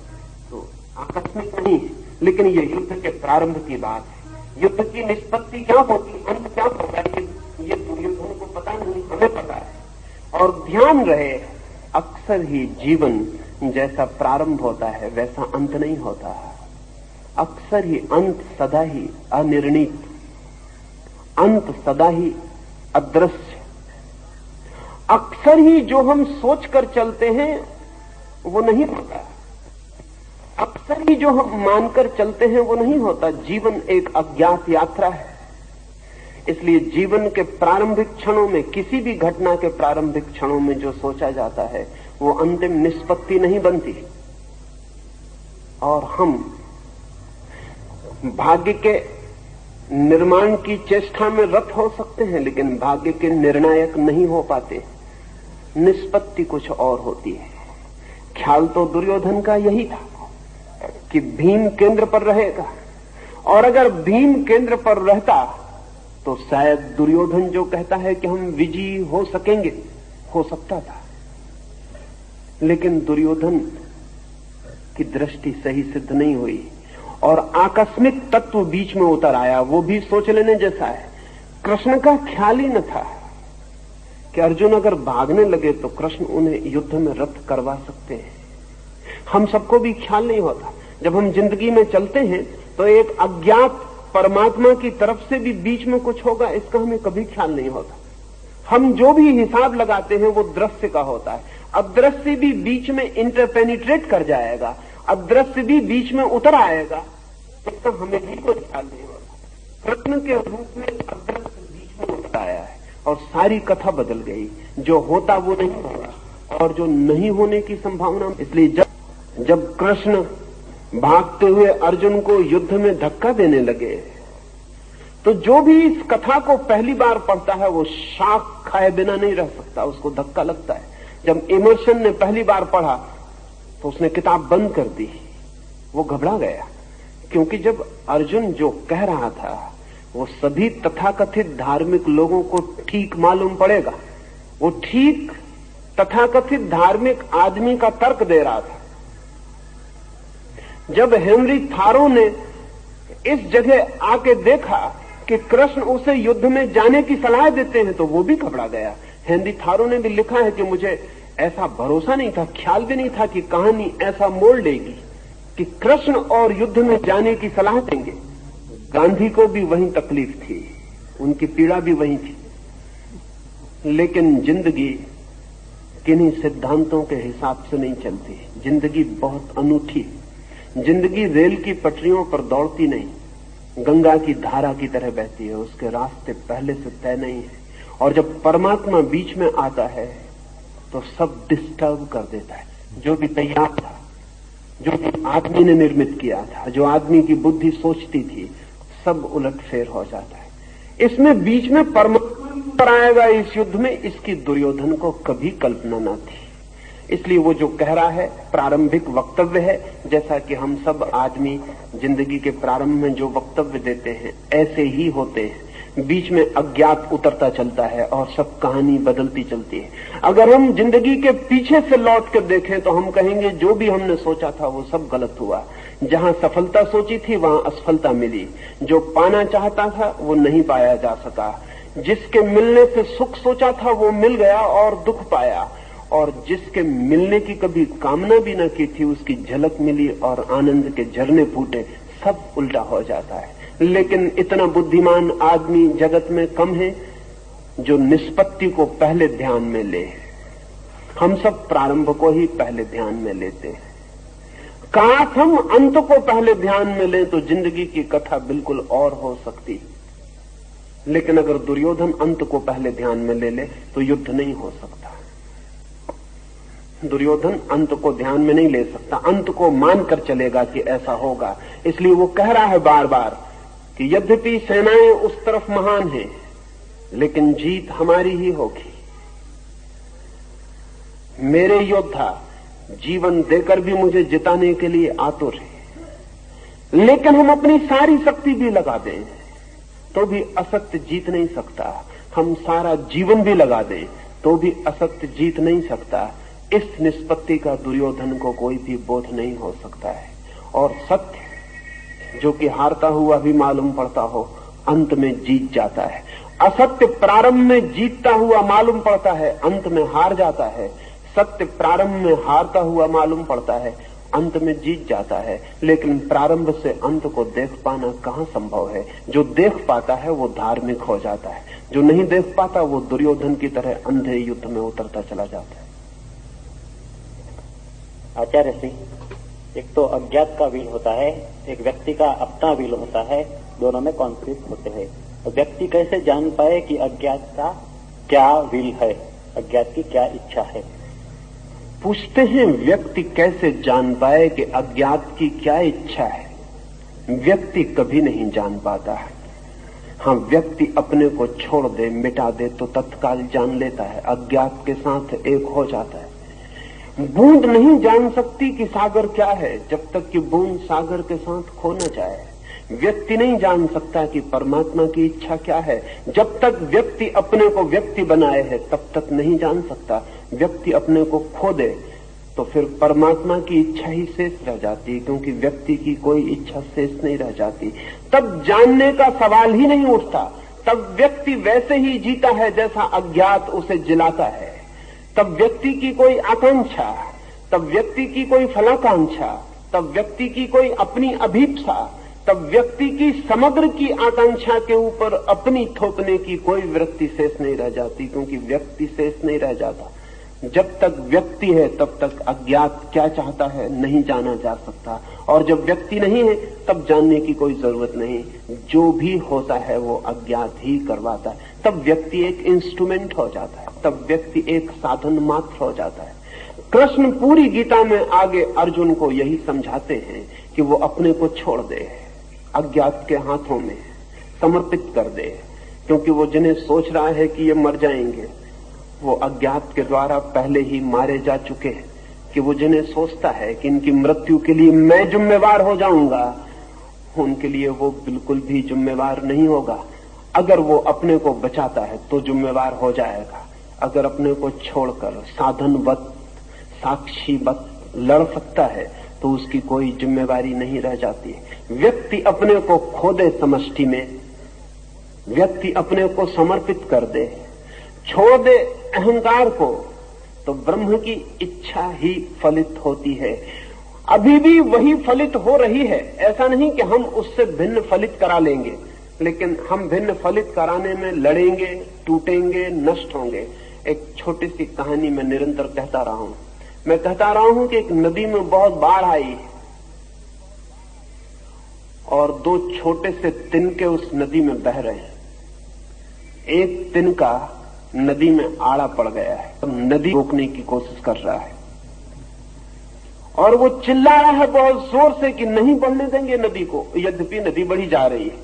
तो आकस्मिक नहीं है, लेकिन ये युद्ध के प्रारंभ की बात है। युद्ध की निष्पत्ति क्या होती, अंत क्या होता है, ये दुर्योधन को पता नहीं, हमें पता है। और ध्यान रहे, अक्सर ही जीवन जैसा प्रारंभ होता है वैसा अंत नहीं होता। अक्सर ही अंत सदा ही अनिर्णित, अंत सदा ही अदृश्य। अक्सर ही जो हम सोचकर चलते हैं वो नहीं होता, अक्सर ही जो हम मानकर चलते हैं वो नहीं होता। जीवन एक अज्ञात यात्रा है। इसलिए जीवन के प्रारंभिक क्षणों में, किसी भी घटना के प्रारंभिक क्षणों में जो सोचा जाता है वो अंतिम निष्पत्ति नहीं बनती। और हम भाग्य के निर्माण की चेष्टा में रत हो सकते हैं, लेकिन भाग्य के निर्णायक नहीं हो पाते। निष्पत्ति कुछ और होती है। ख्याल तो दुर्योधन का यही था कि भीम केंद्र पर रहेगा, और अगर भीम केंद्र पर रहता तो शायद दुर्योधन जो कहता है कि हम विजयी हो सकेंगे, हो सकता था। लेकिन दुर्योधन की दृष्टि सही सिद्ध नहीं हुई और आकस्मिक तत्व बीच में उतर आया। वो भी सोच लेने जैसा है। कृष्ण का ख्याल ही न था कि अर्जुन अगर भागने लगे तो कृष्ण उन्हें युद्ध में रत करवा सकते हैं। हम सबको भी ख्याल नहीं होता। जब हम जिंदगी में चलते हैं तो एक अज्ञात परमात्मा की तरफ से भी बीच में कुछ होगा, इसका हमें कभी ख्याल नहीं होता। हम जो भी हिसाब लगाते हैं वो दृश्य का होता है। अदृश्य भी बीच में इंटरपेनिट्रेट कर जाएगा, अदृश्य भी बीच में उतर आएगा, इसका हमें भी कोई ख्याल नहीं होता। कृष्ण के रूप में अदृश्य बीच में उतर आया है और सारी कथा बदल गई। जो होता वो नहीं होगा और जो नहीं होने की संभावना। इसलिए जब कृष्ण भागते हुए अर्जुन को युद्ध में धक्का देने लगे तो जो भी इस कथा को पहली बार पढ़ता है वो शाख खाए बिना नहीं रह सकता, उसको धक्का लगता है। जब इमर्शन ने पहली बार पढ़ा तो उसने किताब बंद कर दी, वो घबरा गया। क्योंकि जब अर्जुन जो कह रहा था वो सभी तथाकथित धार्मिक लोगों को ठीक मालूम पड़ेगा। वो ठीक तथाकथित धार्मिक आदमी का तर्क दे रहा था। जब हेनरी थारो ने इस जगह आके देखा कि कृष्ण उसे युद्ध में जाने की सलाह देते हैं तो वो भी घबरा गया। हेनरी थारो ने भी लिखा है कि मुझे ऐसा भरोसा नहीं था, ख्याल भी नहीं था कि कहानी ऐसा मोड़ लेगी कि कृष्ण और युद्ध में जाने की सलाह देंगे। गांधी को भी वही तकलीफ थी, उनकी पीड़ा भी वही थी। लेकिन जिंदगी किन्हीं सिद्धांतों के हिसाब से नहीं चलती। जिंदगी बहुत अनूठी। जिंदगी रेल की पटरियों पर दौड़ती नहीं, गंगा की धारा की तरह बहती है। उसके रास्ते पहले से तय नहीं है। और जब परमात्मा बीच में आता है तो सब डिस्टर्ब कर देता है। जो भी तैयार था, जो भी आदमी ने निर्मित किया था, जो आदमी की बुद्धि सोचती थी, सब उलटफेर हो जाता है। इसमें बीच में परमात्मा पर आएगा इस युद्ध में, इसकी दुर्योधन को कभी कल्पना न थी। इसलिए वो जो कह रहा है प्रारंभिक वक्तव्य है, जैसा कि हम सब आदमी जिंदगी के प्रारंभ में जो वक्तव्य देते हैं ऐसे ही होते हैं। बीच में अज्ञात उतरता चलता है और सब कहानी बदलती चलती है। अगर हम जिंदगी के पीछे से लौट कर देखें तो हम कहेंगे जो भी हमने सोचा था वो सब गलत हुआ। जहां सफलता सोची थी वहां असफलता मिली। जो पाना चाहता था वो नहीं पाया जा सका। जिसके मिलने से सुख सोचा था वो मिल गया और दुख पाया। और जिसके मिलने की कभी कामना भी न की थी उसकी झलक मिली और आनंद के झरने फूटे। सब उल्टा हो जाता है। लेकिन इतना बुद्धिमान आदमी जगत में कम है जो निष्पत्ति को पहले ध्यान में ले। हम सब प्रारंभ को ही पहले ध्यान में लेते हैं। काश हम अंत को पहले ध्यान में लें तो जिंदगी की कथा बिल्कुल और हो सकती। लेकिन अगर दुर्योधन अंत को पहले ध्यान में ले ले तो युद्ध नहीं हो सकता। दुर्योधन अंत को ध्यान में नहीं ले सकता, अंत को मानकर चलेगा कि ऐसा होगा। इसलिए वो कह रहा है बार बार कि यद्यपि सेनाएं उस तरफ महान हैं, लेकिन जीत हमारी ही होगी। मेरे योद्धा जीवन देकर भी मुझे जिताने के लिए आतुर है, लेकिन हम अपनी सारी शक्ति भी लगा दें तो भी असत्य जीत नहीं सकता। हम सारा जीवन भी लगा दें तो भी असत्य जीत नहीं सकता। इस निष्पत्ति का दुर्योधन को कोई भी बोध नहीं हो सकता है। और सत्य जो कि हारता हुआ भी मालूम पड़ता हो, अंत में जीत जाता है। असत्य प्रारंभ में जीतता हुआ मालूम पड़ता है, अंत में हार जाता है। सत्य प्रारंभ में हारता हुआ मालूम पड़ता है, अंत में जीत जाता है। लेकिन प्रारंभ से अंत को देख पाना कहां संभव है। जो देख पाता है वो धार्मिक हो जाता है, जो नहीं देख पाता वो दुर्योधन की तरह अंधे युद्ध में उतरता चला जाता है। आचार्य श्री, एक तो अज्ञात का विल होता है, एक व्यक्ति का अपना विल होता है, दोनों में कॉन्फ्लिक्ट होते हैं। तो व्यक्ति कैसे जान पाए कि अज्ञात का क्या विल है, अज्ञात की क्या इच्छा है? पूछते हैं व्यक्ति कैसे जान पाए कि अज्ञात की क्या इच्छा है। व्यक्ति कभी नहीं जान पाता है। हाँ, व्यक्ति अपने को छोड़ दे, मिटा दे तो तत्काल जान लेता है, अज्ञात के साथ एक हो जाता है। बूंद नहीं जान सकती कि सागर क्या है जब तक कि बूंद सागर के साथ खो न जाए। व्यक्ति नहीं जान सकता कि परमात्मा की इच्छा क्या है जब तक व्यक्ति अपने को व्यक्ति बनाए है, तब तक नहीं जान सकता। व्यक्ति अपने को खो दे तो फिर परमात्मा की इच्छा ही शेष रह जाती है, क्योंकि व्यक्ति की कोई इच्छा शेष नहीं रह जाती। तब जानने का सवाल ही नहीं उठता। तब व्यक्ति वैसे ही जीता है जैसा अज्ञात उसे जिलाता है। तब व्यक्ति की कोई आकांक्षा, तब व्यक्ति की कोई फलाकांक्षा, तब व्यक्ति की कोई अपनी अभीप्सा, तब व्यक्ति की समग्र की आकांक्षा के ऊपर अपनी थोपने की कोई वृत्ति शेष नहीं रह जाती, क्योंकि व्यक्ति शेष नहीं रह जाता। जब तक व्यक्ति है तब तक अज्ञात क्या चाहता है नहीं जाना जा सकता, और जब व्यक्ति नहीं है तब जानने की कोई जरूरत नहीं। जो भी होता है वो अज्ञात ही करवाता है। तब व्यक्ति एक इंस्ट्रूमेंट हो जाता है, तब व्यक्ति एक साधन मात्र हो जाता है। कृष्ण पूरी गीता में आगे अर्जुन को यही समझाते हैं कि वो अपने को छोड़ दे, अज्ञात के हाथों में समर्पित कर दे, क्योंकि वो जिन्हें सोच रहा है कि ये मर जाएंगे वो अज्ञात के द्वारा पहले ही मारे जा चुके हैं। कि वो जिन्हें सोचता है कि इनकी मृत्यु के लिए मैं जिम्मेवार हो जाऊंगा, उनके लिए वो बिल्कुल भी जिम्मेवार नहीं होगा। अगर वो अपने को बचाता है तो जिम्मेवार हो जाएगा। अगर अपने को छोड़कर साधनवत साक्षीवत लड़ सकता है तो उसकी कोई जिम्मेवारी नहीं रह जाती। व्यक्ति अपने को खो दे समष्टि में, व्यक्ति अपने को समर्पित कर दे, छोड़ दे अहंकार को, तो ब्रह्म की इच्छा ही फलित होती है। अभी भी वही फलित हो रही है। ऐसा नहीं कि हम उससे भिन्न फलित करा लेंगे, लेकिन हम भिन्न फलित कराने में लड़ेंगे, टूटेंगे, नष्ट होंगे। एक छोटी सी कहानी मैं निरंतर कहता रहा हूं। मैं कहता रहा हूं कि एक नदी में बहुत बाढ़ आई और दो छोटे से तिनके उस नदी में बह रहे हैं। एक तिनका नदी में आड़ा पड़ गया है, तो नदी रोकने की कोशिश कर रहा है और वो चिल्ला रहा है बहुत जोर से कि नहीं बढ़ने देंगे नदी को, यद्यपि नदी बढ़ी जा रही है।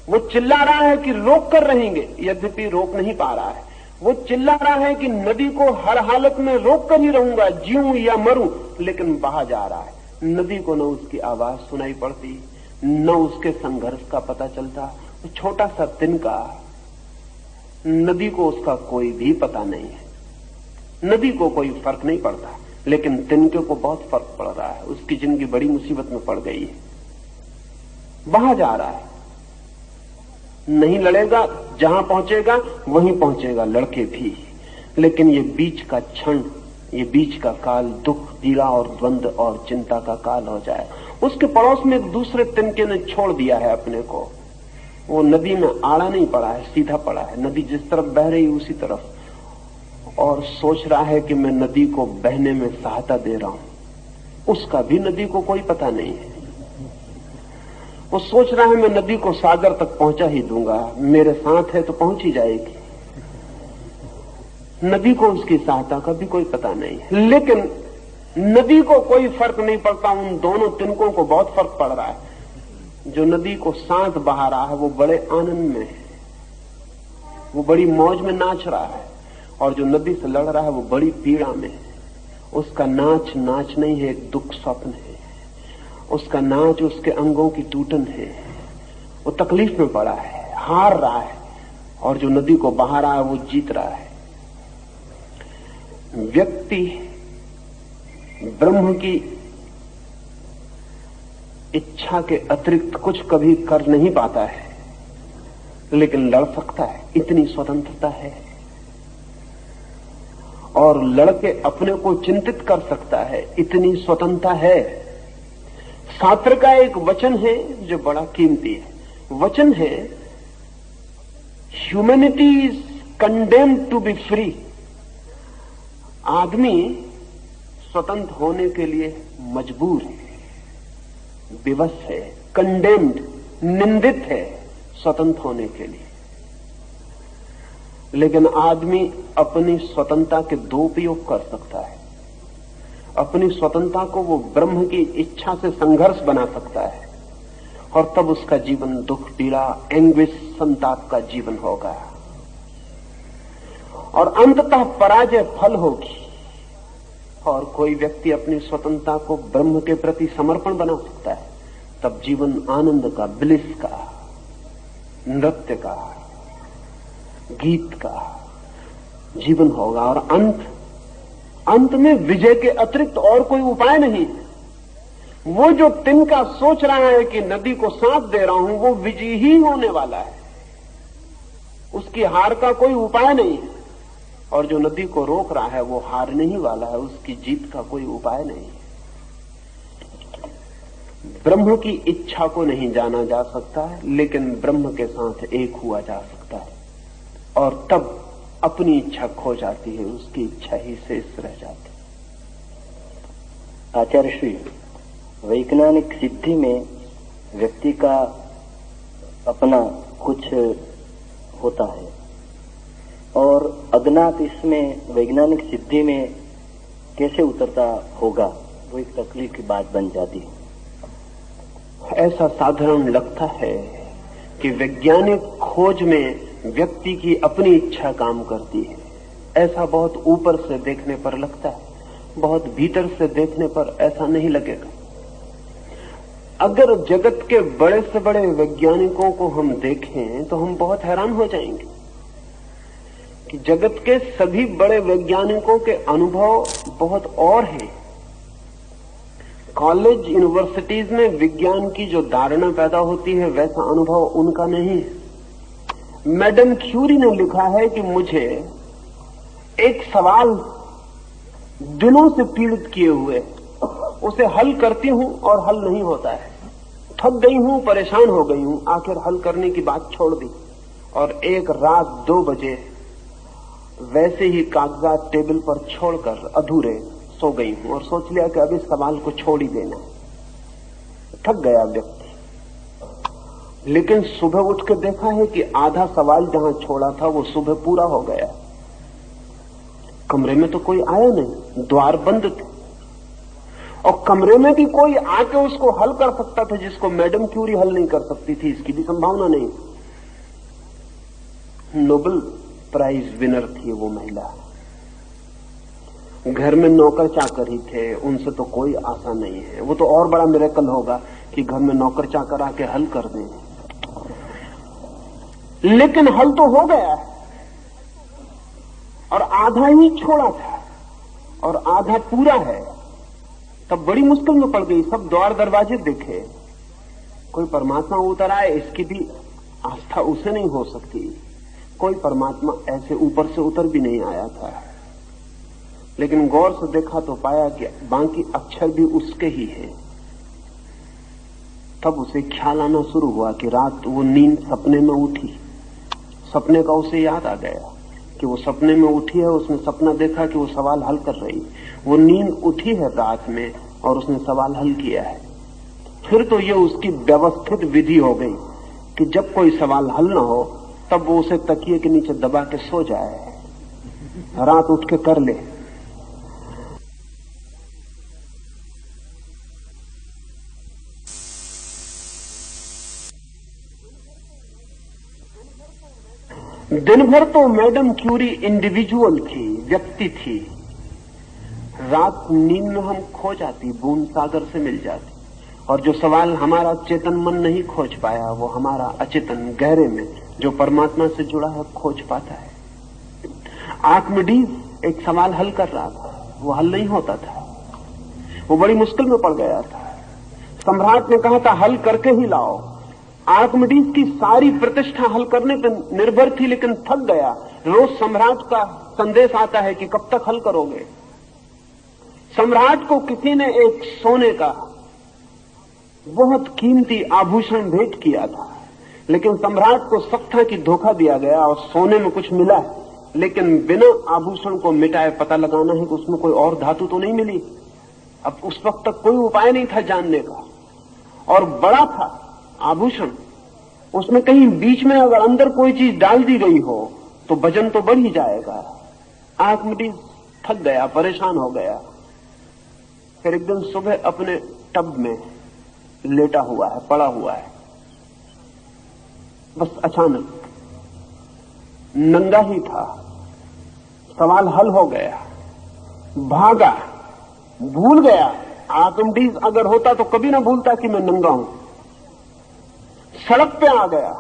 वो चिल्ला रहा है कि रोक कर रहेंगे, यद्यपि रोक नहीं पा रहा है। वो चिल्ला रहा है कि नदी को हर हालत में रोक कर ही रहूंगा, जीऊं या मरूं, लेकिन बहा जा रहा है। नदी को न उसकी आवाज सुनाई पड़ती, न उसके संघर्ष का पता चलता। छोटा सा तिनका, नदी को उसका कोई भी पता नहीं है। नदी को कोई फर्क नहीं पड़ता, लेकिन तिनके को बहुत फर्क पड़ रहा है। उसकी जिंदगी बड़ी मुसीबत में पड़ गई है, बहा जा रहा है। नहीं लड़ेगा, जहां पहुंचेगा वहीं पहुंचेगा, लड़के भी। लेकिन ये बीच का क्षण, ये बीच का काल दुख, पीड़ा और द्वंद और चिंता का काल हो जाए। उसके पड़ोस में दूसरे तिनके ने छोड़ दिया है अपने को, वो नदी में आड़ा नहीं पड़ा है, सीधा पड़ा है। नदी जिस तरफ बह रही उसी तरफ, और सोच रहा है कि मैं नदी को बहने में सहायता दे रहा हूं। उसका भी नदी को कोई पता नहीं है। वो सोच रहा है मैं नदी को सागर तक पहुंचा ही दूंगा, मेरे साथ है तो पहुंच ही जाएगी। नदी को उसकी सहायता का भी कोई पता नहीं है। लेकिन नदी को कोई फर्क नहीं पड़ता, उन दोनों तिनकों को बहुत फर्क पड़ रहा है। जो नदी को साथ बहा रहा है वो बड़े आनंद में है, वो बड़ी मौज में नाच रहा है, और जो नदी से लड़ रहा है वो बड़ी पीड़ा में है। उसका नाच नाच नहीं है, एक दुख स्वप्न है। उसका नाच उसके अंगों की टूटन है। वो तकलीफ में पड़ा है, हार रहा है, और जो नदी को बहा रहा है वो जीत रहा है। व्यक्ति ब्रह्म की इच्छा के अतिरिक्त कुछ कभी कर नहीं पाता है, लेकिन लड़ सकता है, इतनी स्वतंत्रता है। और लड़के अपने को चिंतित कर सकता है, इतनी स्वतंत्रता है। शास्त्र का एक वचन है जो बड़ा कीमती है। वचन है, humanity is condemned to be free. आदमी स्वतंत्र होने के लिए मजबूर है, विवश है, कंडेम्ड, निंदित है स्वतंत्र होने के लिए। लेकिन आदमी अपनी स्वतंत्रता के दो उपयोग कर सकता है। अपनी स्वतंत्रता को वो ब्रह्म की इच्छा से संघर्ष बना सकता है, और तब उसका जीवन दुख, पीड़ा, एंग्विश, संताप का जीवन होगा, और अंततः पराजय फल होगी। और कोई व्यक्ति अपनी स्वतंत्रता को ब्रह्म के प्रति समर्पण बना सकता है, तब जीवन आनंद का, ब्लिस का, नृत्य का, गीत का जीवन होगा। और अंत में विजय के अतिरिक्त और कोई उपाय नहीं। वो जो तिनका सोच रहा है कि नदी को साथ दे रहा हूं, वो विजयी ही होने वाला है, उसकी हार का कोई उपाय नहीं है। और जो नदी को रोक रहा है वो हारने ही वाला है, उसकी जीत का कोई उपाय नहीं है। ब्रह्म की इच्छा को नहीं जाना जा सकता है, लेकिन ब्रह्म के साथ एक हुआ जा सकता है, और तब अपनी इच्छा खो जाती है, उसकी इच्छा ही शेष रह जाती है। आचार्य श्री, वैज्ञानिक सिद्धि में व्यक्ति का अपना कुछ होता है, और अज्ञात इसमें वैज्ञानिक सिद्धि में कैसे उतरता होगा, वो एक तकलीफ की बात बन जाती है। ऐसा साधारण लगता है कि वैज्ञानिक खोज में व्यक्ति की अपनी इच्छा काम करती है। ऐसा बहुत ऊपर से देखने पर लगता है, बहुत भीतर से देखने पर ऐसा नहीं लगेगा। अगर जगत के बड़े से बड़े वैज्ञानिकों को हम देखें तो हम बहुत हैरान हो जाएंगे कि जगत के सभी बड़े वैज्ञानिकों के अनुभव बहुत और हैं। कॉलेज, यूनिवर्सिटीज में विज्ञान की जो धारणा पैदा होती है, वैसा अनुभव उनका नहीं है। मैडम क्यूरी ने लिखा है कि मुझे एक सवाल दिनों से पीड़ित किए हुए, उसे हल करती हूं और हल नहीं होता है। थक गई हूं, परेशान हो गई हूं, आखिर हल करने की बात छोड़ दी, और एक रात 2 बजे वैसे ही कागजात टेबल पर छोड़कर अधूरे सो गई हूं, और सोच लिया कि अब इस सवाल को छोड़ ही देना। थक गया व्यक्ति, लेकिन सुबह उठ के देखा है कि आधा सवाल जहां छोड़ा था वो सुबह पूरा हो गया। कमरे में तो कोई आया नहीं, द्वार बंद थे, और कमरे में भी कोई आके उसको हल कर सकता था जिसको मैडम क्यूरी हल नहीं कर सकती थी, इसकी भी संभावना नहीं। नोबेल प्राइज विनर थी वो महिला। घर में नौकर चाकर ही थे, उनसे तो कोई आशा नहीं है। वो तो और बड़ा मिरेकल होगा कि घर में नौकर चाकर आके हल कर दें, लेकिन हल तो हो गया, और आधा ही छोड़ा था और आधा पूरा है। तब बड़ी मुश्किल में पड़ गई। सब द्वार दरवाजे देखे, कोई परमात्मा उतर आए, इसकी भी आस्था उसे नहीं हो सकती। कोई परमात्मा ऐसे ऊपर से उतर भी नहीं आया था। लेकिन गौर से देखा तो पाया कि बाकी अक्षर भी उसके ही हैं। तब उसे ख्याल आना शुरू हुआ कि रात वो नींद सपने में उठी। सपने का उसे याद आ गया कि वो सपने में उठी है, उसने सपना देखा कि वो सवाल हल कर रही। वो नींद उठी है रात में और उसने सवाल हल किया है। फिर तो ये उसकी व्यवस्थित विधि हो गई कि जब कोई सवाल हल ना हो तब वो उसे तकिए के नीचे दबा के सो जाए, रात उठ के कर ले। दिन भर तो मैडम क्यूरी इंडिविजुअल थी, व्यक्ति थी। रात नींद में हम खो जाती, बूंद सागर से मिल जाती, और जो सवाल हमारा चेतन मन नहीं खोज पाया वो हमारा अचेतन गहरे में जो परमात्मा से जुड़ा है खोज पाता है। आर्किमिडीज एक सवाल हल कर रहा था, वो हल नहीं होता था, वो बड़ी मुश्किल में पड़ गया था। सम्राट ने कहा था हल करके ही लाओ। आर्किमिडीज की सारी प्रतिष्ठा हल करने पर निर्भर थी, लेकिन थक गया। रोज सम्राट का संदेश आता है कि कब तक हल करोगे। सम्राट को किसी ने एक सोने का बहुत कीमती आभूषण भेंट किया था, लेकिन सम्राट को शक था कि धोखा दिया गया और सोने में कुछ मिला है, लेकिन बिना आभूषण को मिटाए पता लगाना है कि उसमें कोई और धातु तो नहीं मिली। अब उस वक्त तक कोई उपाय नहीं था जानने का, और बड़ा था आभूषण, उसमें कहीं बीच में अगर अंदर कोई चीज डाल दी गई हो तो वजन तो बढ़ ही जाएगा। आर्किमिडीज थक गया, परेशान हो गया। फिर एक दिन सुबह अपने टब में लेटा हुआ है, पड़ा हुआ है, बस अचानक नंगा ही था, सवाल हल हो गया। भागा, भूल गया। आर्किमिडीज अगर होता तो कभी ना भूलता कि मैं नंगा हूं। सड़क पे आ गया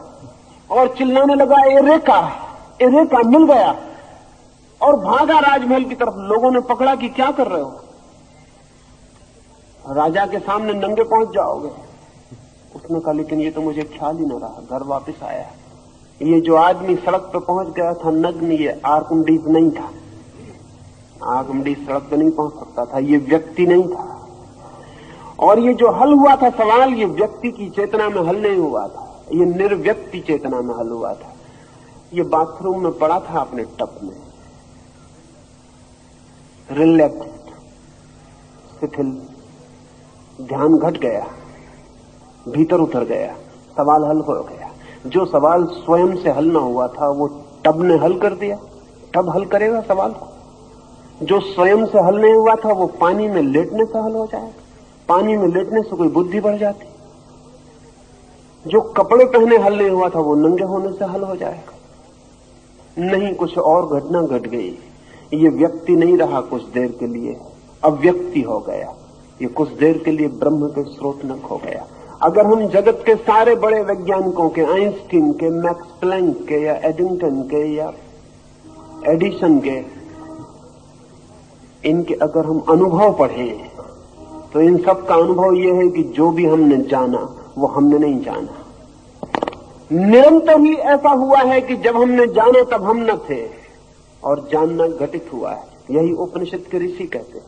और चिल्लाने लगा, एरेका एरेका, मिल गया, और भागा राजमहल की तरफ। लोगों ने पकड़ा कि क्या कर रहे हो, राजा के सामने नंगे पहुंच जाओगे। उसने कहा लेकिन ये तो मुझे ख्याल ही न रहा। घर वापस आया, ये जो आदमी सड़क पे पहुंच गया था नग्न, ये आर्किमिडीज नहीं था। आर्किमिडीज सड़क पे नहीं पहुंच सकता था, ये व्यक्ति नहीं था। और ये जो हल हुआ था सवाल, ये व्यक्ति की चेतना में हल नहीं हुआ था, ये निर्व्यक्ति चेतना में हल हुआ था। ये बाथरूम में पड़ा था अपने टब में, रिलैक्स्ड, शिथिल, ध्यान घट गया, भीतर उतर गया, सवाल हल हो गया। जो सवाल स्वयं से हल ना हुआ था वो टब ने हल कर दिया। टब हल करेगा सवाल को। जो स्वयं से हल नहीं हुआ था वो पानी में लेटने से हल हो जाएगा। पानी में लेटने से कोई बुद्धि बढ़ जाती। जो कपड़े पहने हल नहीं हुआ था वो नंगे होने से हल हो जाएगा। नहीं, कुछ और घटना घट गई। ये व्यक्ति नहीं रहा कुछ देर के लिए, अव्यक्ति हो गया। ये कुछ देर के लिए ब्रह्म के स्रोत न खो गया। अगर हम जगत के सारे बड़े वैज्ञानिकों के, आइंस्टीन के, मैक्स प्लैंक के, या एडिंगटन के, या एडिसन के, इनके अगर हम अनुभव पढ़ें तो इन सब का अनुभव यह है कि जो भी हमने जाना वो हमने नहीं जाना। निरंतर ही ऐसा हुआ है कि जब हमने जाना तब हम न थे, और जानना घटित हुआ है। यही उपनिषद के ऋषि कहते,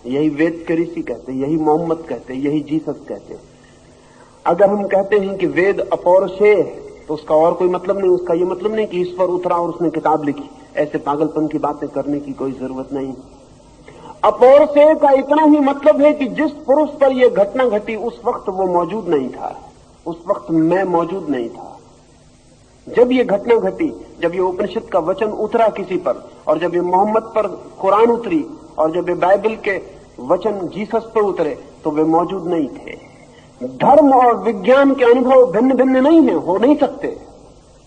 यही वेद के ऋषि कहते, यही मोहम्मद कहते, यही जीसस कहते। अगर हम कहते हैं कि वेद अपौरुषेय है तो उसका और कोई मतलब नहीं। उसका ये मतलब नहीं कि ईश्वर उतरा और उसने किताब लिखी। ऐसे पागलपन की बातें करने की कोई जरूरत नहीं। अपौरुषेय का इतना ही मतलब है कि जिस पुरुष पर यह घटना घटी उस वक्त वो मौजूद नहीं था, उस वक्त मैं मौजूद नहीं था। जब ये घटना घटी, जब ये उपनिषद का वचन उतरा किसी पर, और जब ये मोहम्मद पर कुरान उतरी, और जब ये बाइबल के वचन जीसस पर उतरे, तो वे मौजूद नहीं थे। धर्म और विज्ञान के अनुभव भिन्न भिन्न नहीं है, हो नहीं सकते,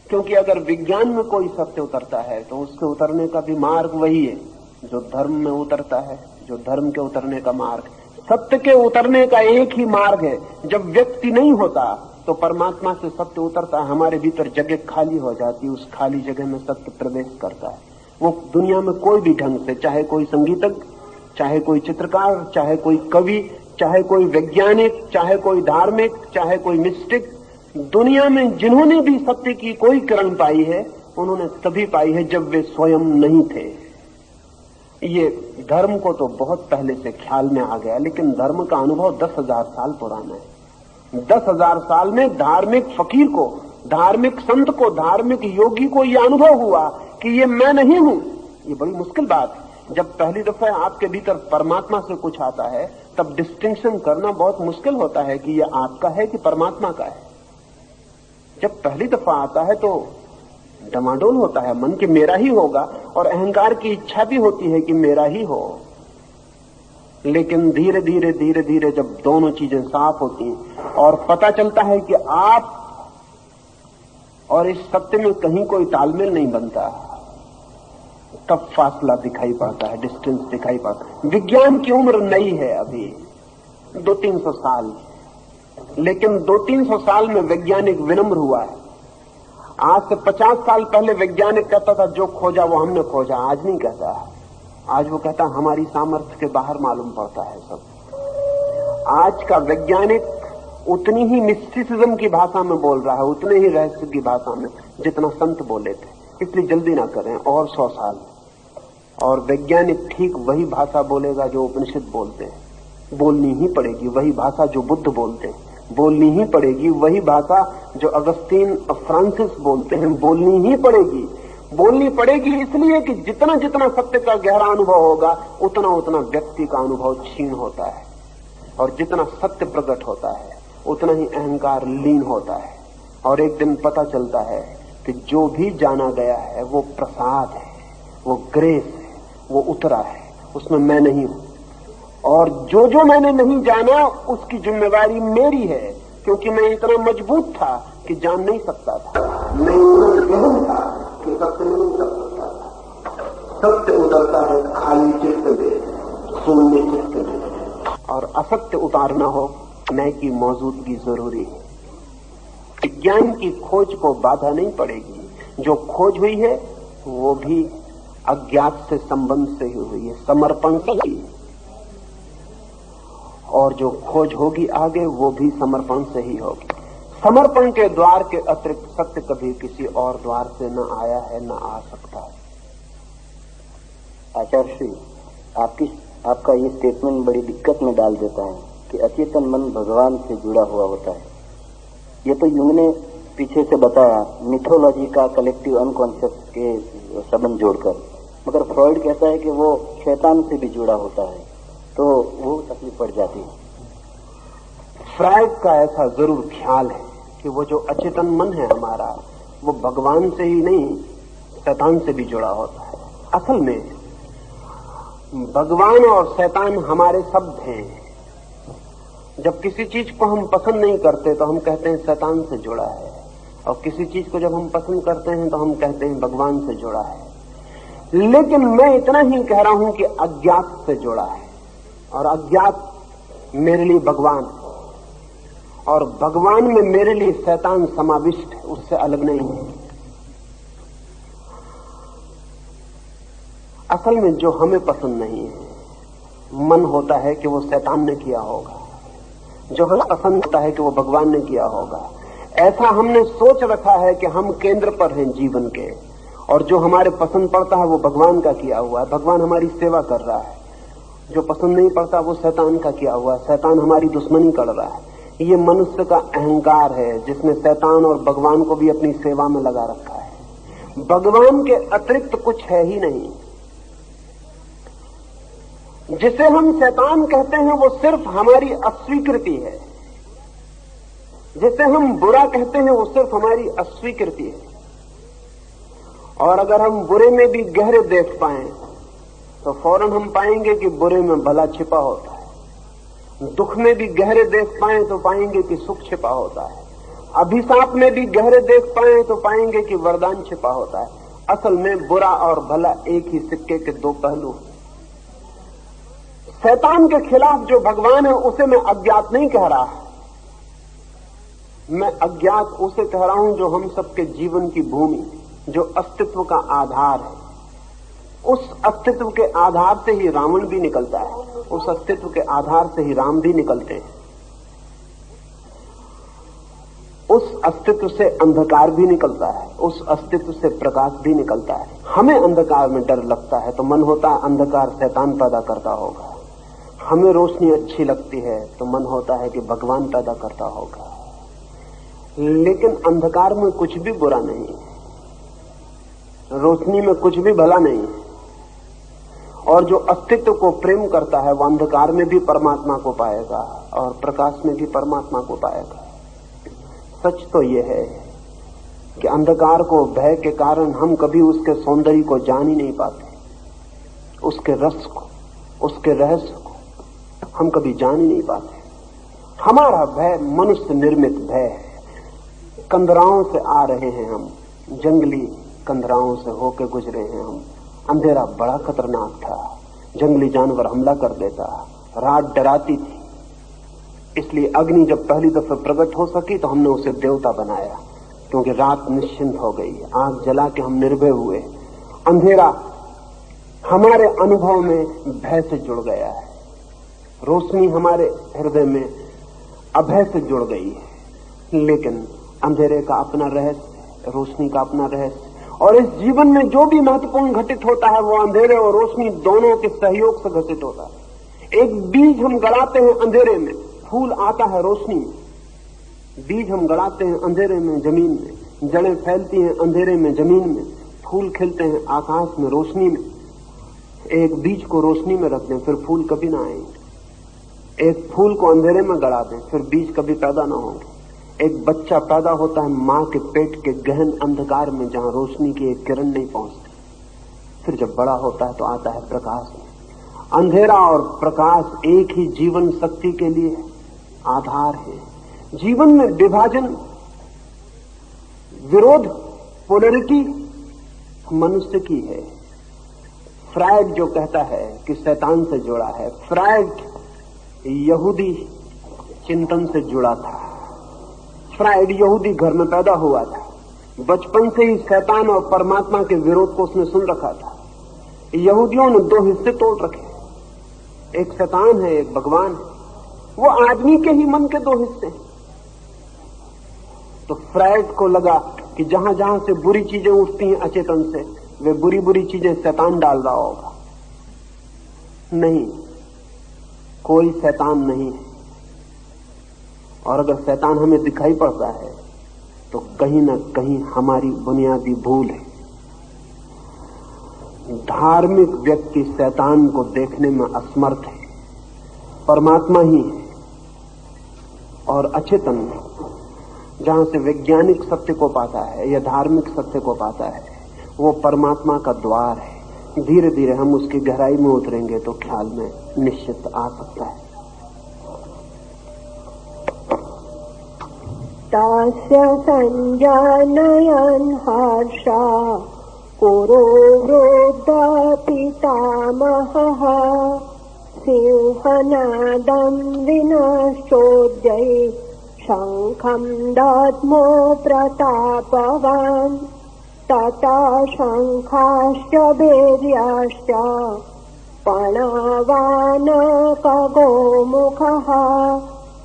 क्योंकि अगर विज्ञान में कोई सत्य उतरता है तो उसके उतरने का भी मार्ग वही है जो धर्म में उतरता है, जो धर्म के उतरने का मार्ग। सत्य के उतरने का एक ही मार्ग है। जब व्यक्ति नहीं होता तो परमात्मा से सत्य उतरता है, हमारे भीतर जगह खाली हो जाती है, उस खाली जगह में सत्य प्रवेश करता है। वो दुनिया में कोई भी ढंग से, चाहे कोई संगीतज्ञ, चाहे कोई चित्रकार, चाहे कोई कवि, चाहे कोई वैज्ञानिक, चाहे कोई धार्मिक, चाहे कोई मिस्टिक, दुनिया में जिन्होंने भी सत्य की कोई किरण पाई है उन्होंने तभी पाई है जब वे स्वयं नहीं थे। ये धर्म को तो बहुत पहले से ख्याल में आ गया, लेकिन धर्म का अनुभव 10,000 साल पुराना है। 10,000 साल में धार्मिक फकीर को, धार्मिक संत को, धार्मिक योगी को यह अनुभव हुआ कि ये मैं नहीं हूं। ये बड़ी मुश्किल बात है। जब पहली दफा आपके भीतर परमात्मा से कुछ आता है तब डिस्टिंक्शन करना बहुत मुश्किल होता है कि ये आपका है कि परमात्मा का है। जब पहली दफा आता है तो डमाडोल होता है मन कि मेरा ही होगा, और अहंकार की इच्छा भी होती है कि मेरा ही हो। लेकिन धीरे धीरे धीरे धीरे जब दोनों चीजें साफ होती हैं और पता चलता है कि आप और इस सत्य में कहीं कोई तालमेल नहीं बनता, तब फासला दिखाई पड़ता है, डिस्टेंस दिखाई पड़ता है। विज्ञान की उम्र नई है, अभी 200-300 साल, लेकिन 200-300 साल में वैज्ञानिक विनम्र हुआ है। आज से 50 साल पहले वैज्ञानिक कहता था जो खोजा वो हमने खोजा, आज नहीं कहता। आज वो कहता हमारी सामर्थ्य के बाहर मालूम पड़ता है सब। आज का वैज्ञानिक उतनी ही मिस्टिसिज्म की भाषा में बोल रहा है, उतने ही रहस्य की भाषा में जितना संत बोले थे। इसलिए जल्दी ना करें, और 100 साल और वैज्ञानिक ठीक वही भाषा बोलेगा जो उपनिषद बोलते हैं। बोलनी ही पड़ेगी वही भाषा जो बुद्ध बोलते हैं, बोलनी ही पड़ेगी वही भाषा जो अगस्तीन फ्रांसिस बोलते हैं, बोलनी ही पड़ेगी। बोलनी पड़ेगी इसलिए कि जितना जितना सत्य का गहरा अनुभव होगा उतना उतना व्यक्ति का अनुभव क्षीण होता है, और जितना सत्य प्रकट होता है उतना ही अहंकार लीन होता है। और एक दिन पता चलता है कि जो भी जाना गया है वो प्रसाद है, वो ग्रेस है, वो उतरा है, उसमें मैं नहीं हूं। और जो जो मैंने नहीं जाना उसकी जिम्मेवारी मेरी है, क्योंकि मैं इतना मजबूत था कि जान नहीं सकता था, मैं इतना गहन था कि सत्य नहीं कर सकता था। सत्य उतरता है खाली चित्त में, शून्य चित्त में, और असत्य उतारना हो मैं की मौजूदगी जरूरी है। विज्ञान की खोज को बाधा नहीं पड़ेगी, जो खोज हुई है वो भी अज्ञात से संबंध से ही हुई है, समर्पण से ही, और जो खोज होगी आगे वो भी समर्पण से ही होगी। समर्पण के द्वार के अतिरिक्त सत्य कभी किसी और द्वार से न आया है न आ सकता है। आचार्य श्री, आपका ये स्टेटमेंट बड़ी दिक्कत में डाल देता है कि अचेतन मन भगवान से जुड़ा हुआ होता है। ये तो यूंग ने पीछे से बताया मिथोलॉजी का कलेक्टिव अनकॉन्शियस के संबंध जोड़कर, मगर फ्रॉइड कहता है कि वो शैतान से भी जुड़ा होता है, तो वो तकलीफ पड़ जाती है। फ्राइड का ऐसा जरूर ख्याल है कि वो जो अचेतन मन है हमारा, वो भगवान से ही नहीं शैतान से भी जुड़ा होता है। असल में भगवान और शैतान हमारे शब्द हैं। जब किसी चीज को हम पसंद नहीं करते तो हम कहते हैं शैतान से जुड़ा है, और किसी चीज को जब हम पसंद करते हैं तो हम कहते हैं भगवान से जुड़ा है। लेकिन मैं इतना ही कह रहा हूं कि अज्ञात से जुड़ा है, और अज्ञात मेरे लिए भगवान है, और भगवान में मेरे लिए शैतान समाविष्ट है, उससे अलग नहीं है। असल में जो हमें पसंद नहीं है मन होता है कि वो शैतान ने किया होगा, जो हमें पसंद होता है कि वो भगवान ने किया होगा। ऐसा हमने सोच रखा है कि हम केंद्र पर हैं जीवन के, और जो हमारे पसंद पड़ता है वो भगवान का किया हुआ है, भगवान हमारी सेवा कर रहा है। जो पसंद नहीं पड़ता वो शैतान का किया हुआ है, शैतान हमारी दुश्मनी कर रहा है। ये मनुष्य का अहंकार है जिसने शैतान और भगवान को भी अपनी सेवा में लगा रखा है। भगवान के अतिरिक्त कुछ है ही नहीं। जिसे हम शैतान कहते हैं वो सिर्फ हमारी अस्वीकृति है, जिसे हम बुरा कहते हैं वो सिर्फ हमारी अस्वीकृति है। और अगर हम बुरे में भी गहरे देख पाएं तो फौरन हम पाएंगे कि बुरे में भला छिपा होता है। दुख में भी गहरे देख पाएं तो पाएंगे कि सुख छिपा होता है। अभिशाप में भी गहरे देख पाएं तो पाएंगे कि वरदान छिपा होता है। असल में बुरा और भला एक ही सिक्के के दो पहलू। शैतान के खिलाफ जो भगवान है उसे मैं अज्ञात नहीं कह रहा, मैं अज्ञात उसे कह रहा हूं जो हम सबके जीवन की भूमि, जो अस्तित्व का आधार है। उस अस्तित्व के आधार से ही रावण भी निकलता है, उस अस्तित्व के आधार से ही राम भी निकलते हैं। उस अस्तित्व से अंधकार भी निकलता है, उस अस्तित्व से प्रकाश भी निकलता है। हमें अंधकार में डर लगता है तो मन होता है अंधकार शैतान पैदा करता होगा। हमें रोशनी अच्छी लगती है तो मन होता है कि भगवान पैदा करता होगा, लेकिन अंधकार में कुछ भी बुरा नहीं, रोशनी में कुछ भी भला नहीं। और जो अस्तित्व को प्रेम करता है वो अंधकार में भी परमात्मा को पाएगा और प्रकाश में भी परमात्मा को पाएगा। सच तो यह है कि अंधकार को भय के कारण हम कभी उसके सौंदर्य को जान ही नहीं पाते, उसके रस को, उसके रहस्य को हम कभी जान ही नहीं पाते। हमारा भय मनुष्य निर्मित भय है। कंदराओं से आ रहे हैं हम, जंगली कंदराओं से होकर गुजरे हैं हम। अंधेरा बड़ा खतरनाक था, जंगली जानवर हमला कर देता, रात डराती थी, इसलिए अग्नि जब पहली दफे प्रकट हो सकी तो हमने उसे देवता बनाया, क्योंकि रात निश्चिंत हो गई, आग जला के हम निर्भय हुए। अंधेरा हमारे अनुभव में भय से जुड़ गया है, रोशनी हमारे हृदय में अभय से जुड़ गई है। लेकिन अंधेरे का अपना रहस्य, रोशनी का अपना रहस्य, और इस जीवन में जो भी महत्वपूर्ण घटित होता है वो अंधेरे और रोशनी दोनों के सहयोग से घटित होता है। एक बीज हम गड़ाते हैं अंधेरे में, फूल आता है रोशनी में। बीज हम गड़ाते हैं अंधेरे में जमीन में, जड़ें फैलती हैं अंधेरे में जमीन में, फूल खिलते हैं आकाश में रोशनी में। एक बीज को रोशनी में रख दें फिर फूल कभी ना आएंगे, एक फूल को अंधेरे में गड़ा दें फिर बीज कभी पैदा ना होंगे। एक बच्चा पैदा होता है मां के पेट के गहन अंधकार में, जहां रोशनी की एक किरण नहीं पहुंचती, फिर जब बड़ा होता है तो आता है प्रकाश में। अंधेरा और प्रकाश एक ही जीवन शक्ति के लिए आधार है। जीवन में विभाजन, विरोध, पोलरिटी मनुष्य की है। फ्रायड जो कहता है कि शैतान से जुड़ा है, फ्रायड यहूदी चिंतन से जुड़ा था। फ्रायड यहूदी घर में पैदा हुआ था, बचपन से ही शैतान और परमात्मा के विरोध को उसने सुन रखा था। यहूदियों ने दो हिस्से तोड़ रखे, एक शैतान है एक भगवान है, वो आदमी के ही मन के दो हिस्से हैं। तो फ्रायड को लगा कि जहां जहां से बुरी चीजें उठती हैं अचेतन से, वे बुरी बुरी चीजें शैतान डाल रहा होगा। नहीं, कोई शैतान नहीं है, और अगर शैतान हमें दिखाई पड़ता है तो कहीं ना कहीं हमारी बुनियादी भूल है। धार्मिक व्यक्ति शैतान को देखने में असमर्थ है, परमात्मा ही है। और अचेतन जहां से वैज्ञानिक सत्य को पाता है या धार्मिक सत्य को पाता है, वो परमात्मा का द्वार है। धीरे धीरे हम उसकी गहराई में उतरेंगे तो ख्याल में निश्चित आ सकता है। तास्य संजानयन् हर्षा कुरु वृद्ध पितामहः सिंहनादं विनश्चोद्यै शङ्खं दद्मो प्रतापवान् तथा शङ्खाश्च भैर्याश्च प्रणवान् खगोमुखः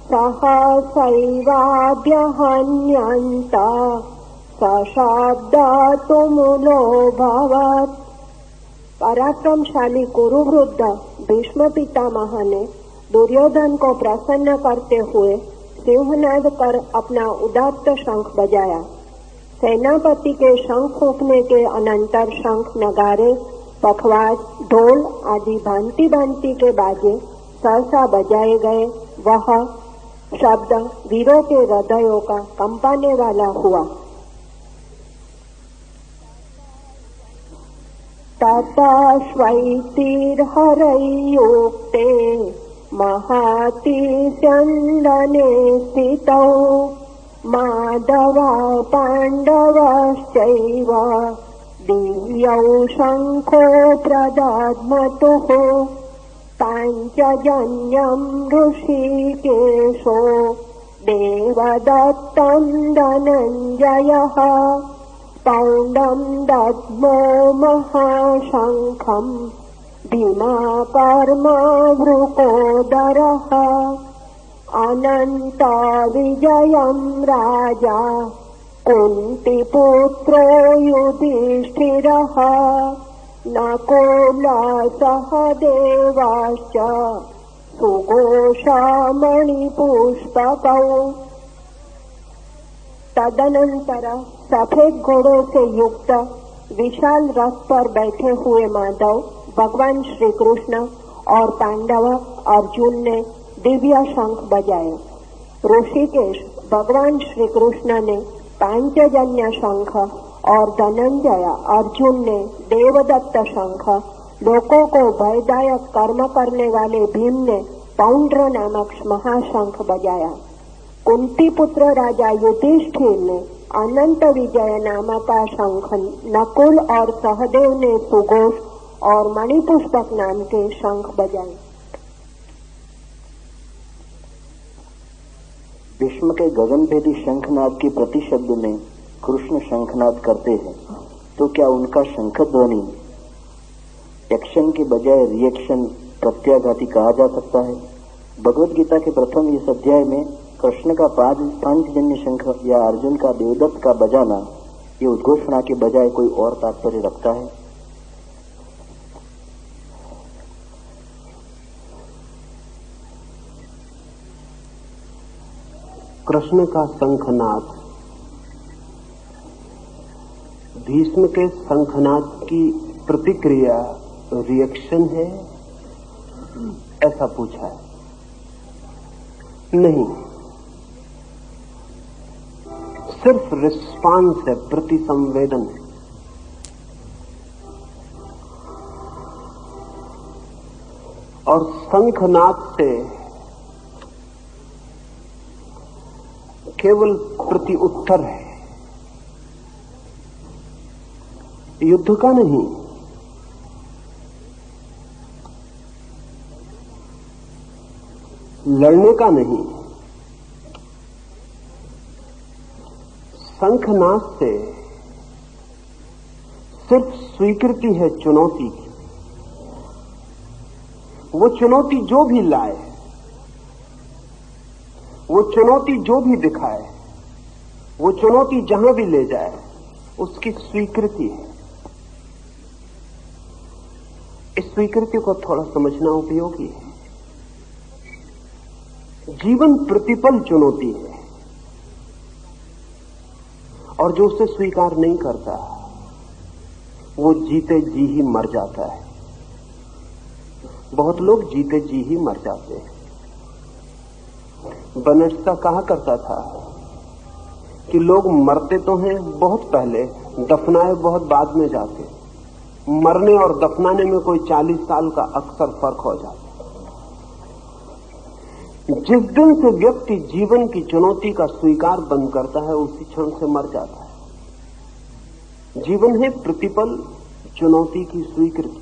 सहसैवाभ्यहन्यन्त सशब्दातुमुलोऽभवत्। पराक्रमशाली कुरुवृद्ध भीष्म पितामह ने दुर्योधन को प्रसन्न करते हुए सिंहनाद कर अपना उदात्त शंख बजाया। सेनापति के शंख फूंकने के अनंतर शंख, नगारे, पखवाज, ढोल आदि भांति भांति के बाजे सहसा बजाए गए। वह शब्द वीरों के हृदयों का कंपाने वाला हुआ। तथा श्वैतिर्हरैयुक्ते महाति स्यन्दने स्थितौ माधवा पाण्डवश्चैव दिव्यौ शङ्खो प्रदध्मतुः पाञ्चजन्यं ऋषिकेशो देवदत्तं धनञ्जयः पौण्डं दद्मो महाशङ्खं भीमाकर्मा वृकोदरः अनन्तविजयं राजा कुन्तीपुत्रो युधिष्ठिरः नकुलः सहदेवाश्च सुघोषमणिपुष्पकौ। तदनंतर सफेद घोड़ों से युक्त विशाल रथ पर बैठे हुए माधव, भगवान श्री कृष्ण और पांडव अर्जुन ने दिव्य शंख बजाए। ऋषिकेश भगवान श्री कृष्ण ने पांचजन्य शंख और धनंजय अर्जुन ने देवदत्त शंख, लोगों को भयदायक कर्म करने वाले भीम ने पौंड्र नामक महाशंख बजाया। कुंती पुत्र राजा युधिष्ठिर ने अनंत विजय नामक का शंख, नकुल और सहदेव ने सुघोष और मणिपुष्पक नाम के शंख बजाए। भीष्म के गगनभेदी शंखनाद के प्रतिशब्द में कृष्ण शंखनाद करते हैं, तो क्या उनका शंख ध्वनि एक्शन के बजाय रिएक्शन प्रत्याघाती कहा जा सकता है? भगवद गीता के प्रथम इस अध्याय में कृष्ण का पांचजन्य शंख या अर्जुन का देवदत्त का बजाना ये उद्घोषणा के बजाय कोई और तात्पर्य रखता है? कृष्ण का शंखनाद भीष्म के शंखनाद की प्रतिक्रिया, रिएक्शन है, ऐसा पूछा है? नहीं, सिर्फ रिस्पांस है, प्रतिसंवेदन है। और शंखनाद से केवल प्रति उत्तर है, युद्ध का नहीं। लड़ने का नहीं। शंखनाद से सिर्फ स्वीकृति है चुनौती की। वो चुनौती जो भी लाए, वो चुनौती जो भी दिखाए, वो चुनौती जहां भी ले जाए, उसकी स्वीकृति है। इस स्वीकृति को थोड़ा समझना उपयोगी है। जीवन प्रतिपल चुनौती है, और जो उसे स्वीकार नहीं करता वो जीते जी ही मर जाता है। बहुत लोग जीते जी ही मर जाते हैं। बनस्ता कहा करता था कि लोग मरते तो हैं बहुत पहले, दफनाए बहुत बाद में जाते। मरने और दफनाने में कोई 40 साल का अक्सर फर्क हो जाता। जिस दिन से व्यक्ति जीवन की चुनौती का स्वीकार बंद करता है, उसी क्षण से मर जाता है। जीवन है प्रतिपल चुनौती की स्वीकृति।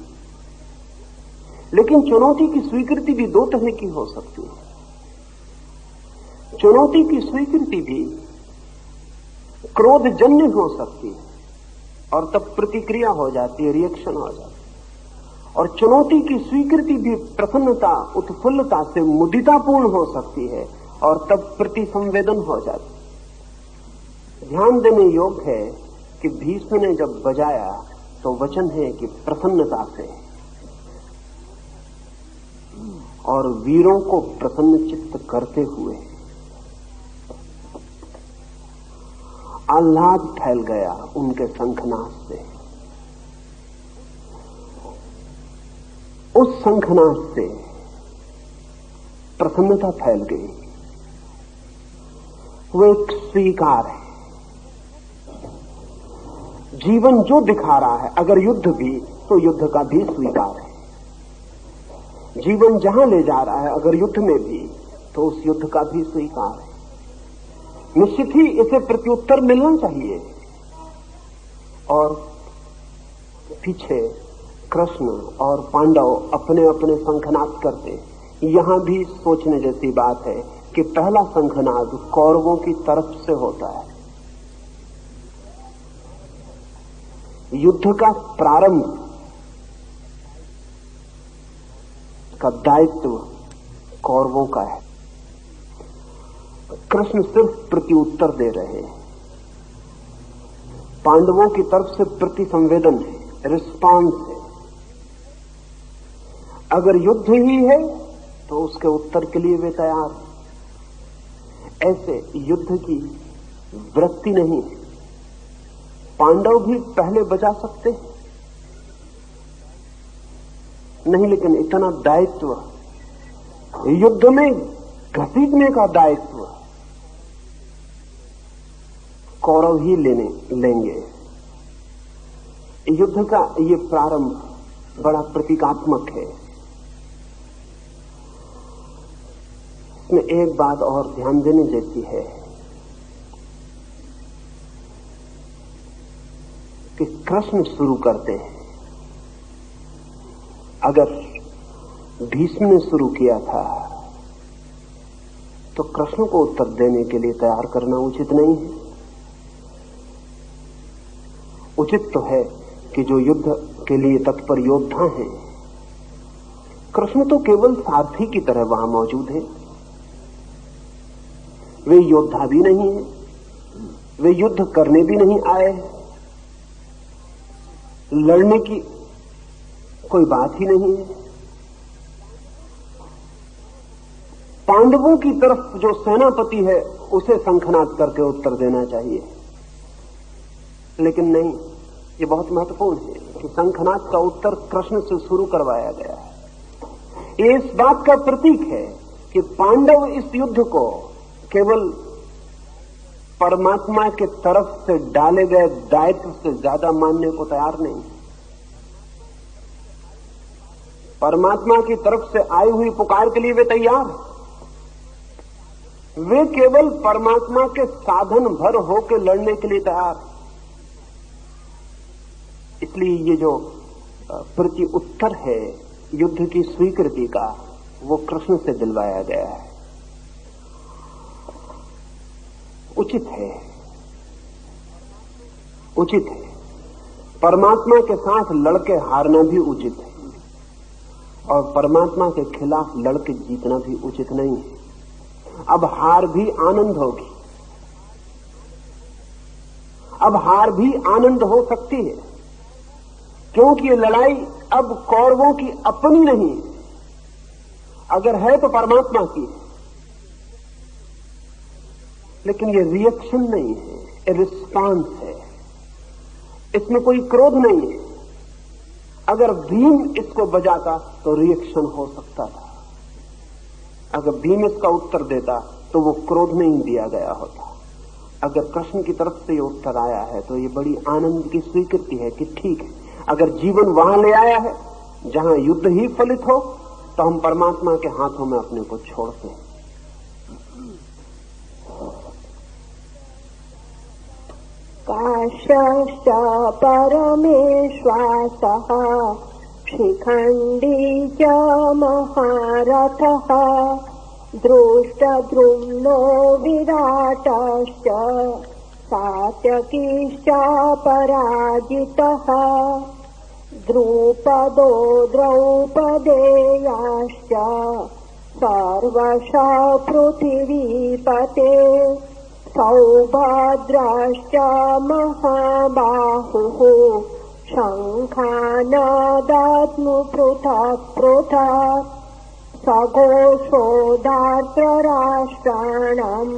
लेकिन चुनौती की स्वीकृति भी दो तरह की हो सकती है। चुनौती की स्वीकृति भी क्रोधजन्य हो सकती है और तब प्रतिक्रिया हो जाती है, रिएक्शन हो जाती है। और चुनौती की स्वीकृति भी प्रसन्नता, उत्फुल्लता से मुदितापूर्ण हो सकती है और तब प्रतिसंवेदन हो जाती है। ध्यान देने योग्य है कि भीष्म ने जब बजाया तो वचन है कि प्रसन्नता से, और वीरों को प्रसन्न चित्त करते हुए आह्लाद फैल गया उनके शंखनाद से। उस शंखनाद से प्रसन्नता फैल गई। वो एक स्वीकार है। जीवन जो दिखा रहा है, अगर युद्ध भी, तो युद्ध का भी स्वीकार है। जीवन जहां ले जा रहा है, अगर युद्ध में भी, तो उस युद्ध का भी स्वीकार है। निश्चित ही इसे प्रत्युत्तर मिलना चाहिए। और पीछे कृष्ण और पांडव अपने अपने शंखनाद करते। यहां भी सोचने जैसी बात है कि पहला शंखनाद कौरवों की तरफ से होता है। युद्ध का प्रारंभ का दायित्व कौरवों का है। कृष्ण सिर्फ प्रत्युत्तर दे रहे हैं। पांडवों की तरफ से प्रतिसंवेदन है, रिस्पांस है। अगर युद्ध ही है तो उसके उत्तर के लिए वे तैयार। ऐसे युद्ध की वृत्ति नहीं है। पांडव भी पहले बचा सकते नहीं, लेकिन इतना दायित्व, युद्ध में घसीटने का दायित्व कौरव ही लेंगे। युद्ध का ये प्रारंभ बड़ा प्रतीकात्मक है। इसमें एक बात और ध्यान देने जैसी है कि कृष्ण शुरू करते हैं। अगर भीष्म ने शुरू किया था तो कृष्ण को उत्तर देने के लिए तैयार करना उचित नहीं है। उचित तो है कि जो युद्ध के लिए तत्पर योद्धा हैं, कृष्ण तो केवल सारथी की तरह वहां मौजूद है। वे योद्धा भी नहीं है, वे युद्ध करने भी नहीं आए, लड़ने की कोई बात ही नहीं है। पांडवों की तरफ जो सेनापति है उसे शंखनाद करके उत्तर देना चाहिए, लेकिन नहीं। ये बहुत महत्वपूर्ण है कि शंखनाद का उत्तर कृष्ण से शुरू करवाया गया है। ये इस बात का प्रतीक है कि पांडव इस युद्ध को केवल परमात्मा के तरफ से डाले गए दायित्व से ज्यादा मानने को तैयार नहीं। परमात्मा की तरफ से आई हुई पुकार के लिए वे तैयार हैं। वे केवल परमात्मा के साधन भर होकर लड़ने के लिए तैयार हैं। इसलिए ये जो प्रति उत्तर है युद्ध की स्वीकृति का, वो कृष्ण से दिलवाया गया है। उचित है, उचित है। परमात्मा के साथ लड़के हारना भी उचित है, और परमात्मा के खिलाफ लड़के जीतना भी उचित नहीं है। अब हार भी आनंद होगी, अब हार भी आनंद हो सकती है, क्योंकि ये लड़ाई अब कौरवों की अपनी नहीं है। अगर है तो परमात्मा की है, लेकिन ये रिएक्शन नहीं है, ये रिस्पांस है। इसमें कोई क्रोध नहीं है। अगर भीम इसको बजाता तो रिएक्शन हो सकता था। अगर भीम इसका उत्तर देता तो वो क्रोध नहीं दिया गया होता। अगर कृष्ण की तरफ से ये उत्तर आया है तो ये बड़ी आनंद की स्वीकृति है कि ठीक है, अगर जीवन वहां ले आया है जहां युद्ध ही फलित हो, तो हम परमात्मा के हाथों में अपने को छोड़ते हैं। काश्यश्च परमेश्वासः शिखण्डी च महारथः दृष्टद्रुम्नो विराटश्च सात्यकीश्च पराजितः द्रुपदो द्रौपदेयाश्च सर्वशः पृथिवीपते सौभद्राश्च महाबाहुः शङ्खानादात्मु पृथक् पृथक् सघोषोदार्तराष्ट्राणाम्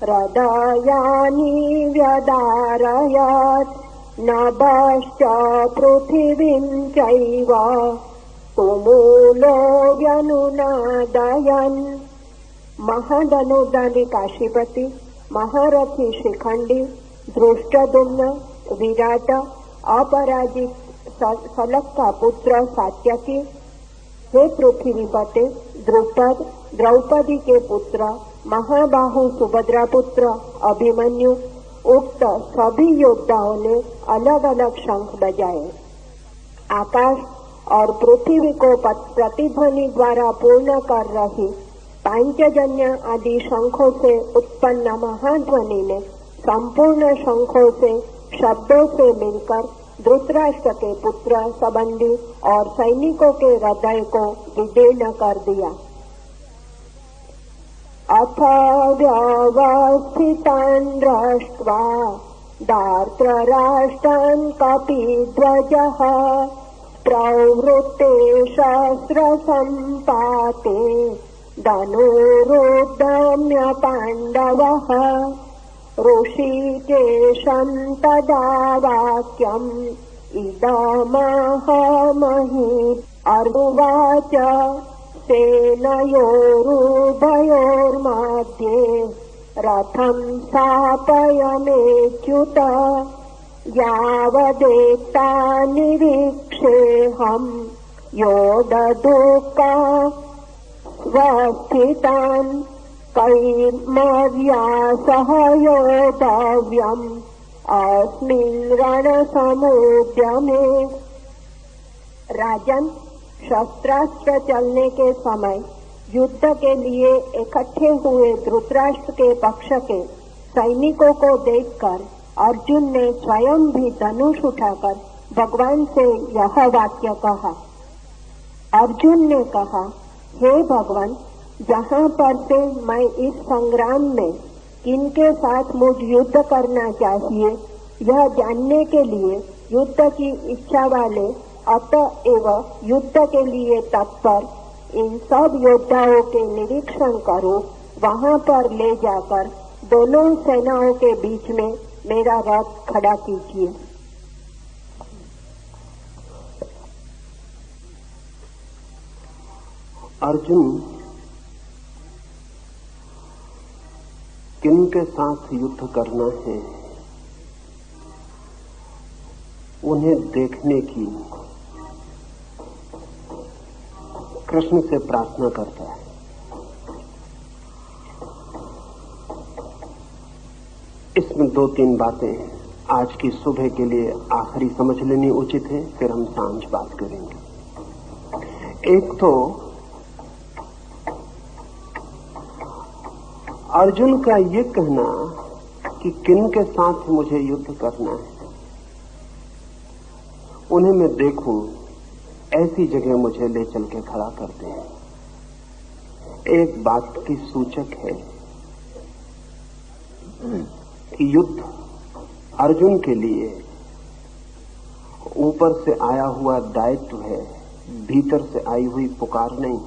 हृदयानि व्यदारयत् नभश्च पृथिवीं चैव तुमूलो व्यनुनादयन्। महदनुदानी काशीपति, महारथी शिखंडी, दृष्टद्युम्न, विराट, अपराजित सलग का पुत्र सात्यकी, हे पृथ्वीपते, द्रुपद, द्रौपदी के पुत्र, महाबाहु सुभद्रा पुत्र अभिमन्यु, उक्त सभी योद्धाओं ने अलग अलग शंख बजाए। आकाश और पृथ्वी को प्रतिध्वनि द्वारा पूर्ण कर रही पांचजन्य आदि शंखों से उत्पन्न महाध्वनि ने संपूर्ण शंखों से शब्दों से मिलकर धृतराष्ट्र के पुत्र, संबंधी और सैनिकों के हृदय को विदीर्ण कर दिया। अथ व्यवस्थितान् दृष्ट्वा धार्तराष्ट्रान् कपिध्वजः प्रवृत्ते शस्त्रसम्पाते धनुरुद्यम्य पाण्डवः ऋषिकेशं तदा वाक्यम् इदमहमहि अर्वाच सेनयोरुभयोर्मध्ये रथं स्थापयमेच्युत यावदेता निरीक्षेऽहं योधदुःखा स्वस्थितान् कैर्मर्या सह योद्धव्यम् अस्मिन् रणसमुद्यमे। राजन, शस्त्रास्त्र चलने के समय युद्ध के लिए इकट्ठे हुए धृतराष्ट्र के पक्ष के सैनिकों को देखकर अर्जुन ने स्वयं भी धनुष उठाकर भगवान से यह वाक्य कहा। अर्जुन ने कहा, हे भगवान, जहाँ पर से मैं इस संग्राम में किनके साथ मुझ युद्ध करना चाहिए यह जानने के लिए युद्ध की इच्छा वाले अतएव युद्ध के लिए तत्पर इन सब योद्धाओं के निरीक्षण करो। वहाँ पर ले जाकर दोनों सेनाओं के बीच में मेरा रथ खड़ा कीजिए। अर्जुन किनके साथ युद्ध करना है उन्हें देखने की कृष्ण से प्रार्थना करता है। इसमें 2-3 बातें आज की सुबह के लिए आखिरी समझ लेनी उचित है, फिर हम सांझ बात करेंगे। एक तो अर्जुन का ये कहना कि किन के साथ मुझे युद्ध करना है, उन्हें मैं देखूं ऐसी जगह मुझे ले चल के खड़ा करते हैं, एक बात की सूचक है कि युद्ध अर्जुन के लिए ऊपर से आया हुआ दायित्व है, भीतर से आई हुई पुकार नहीं।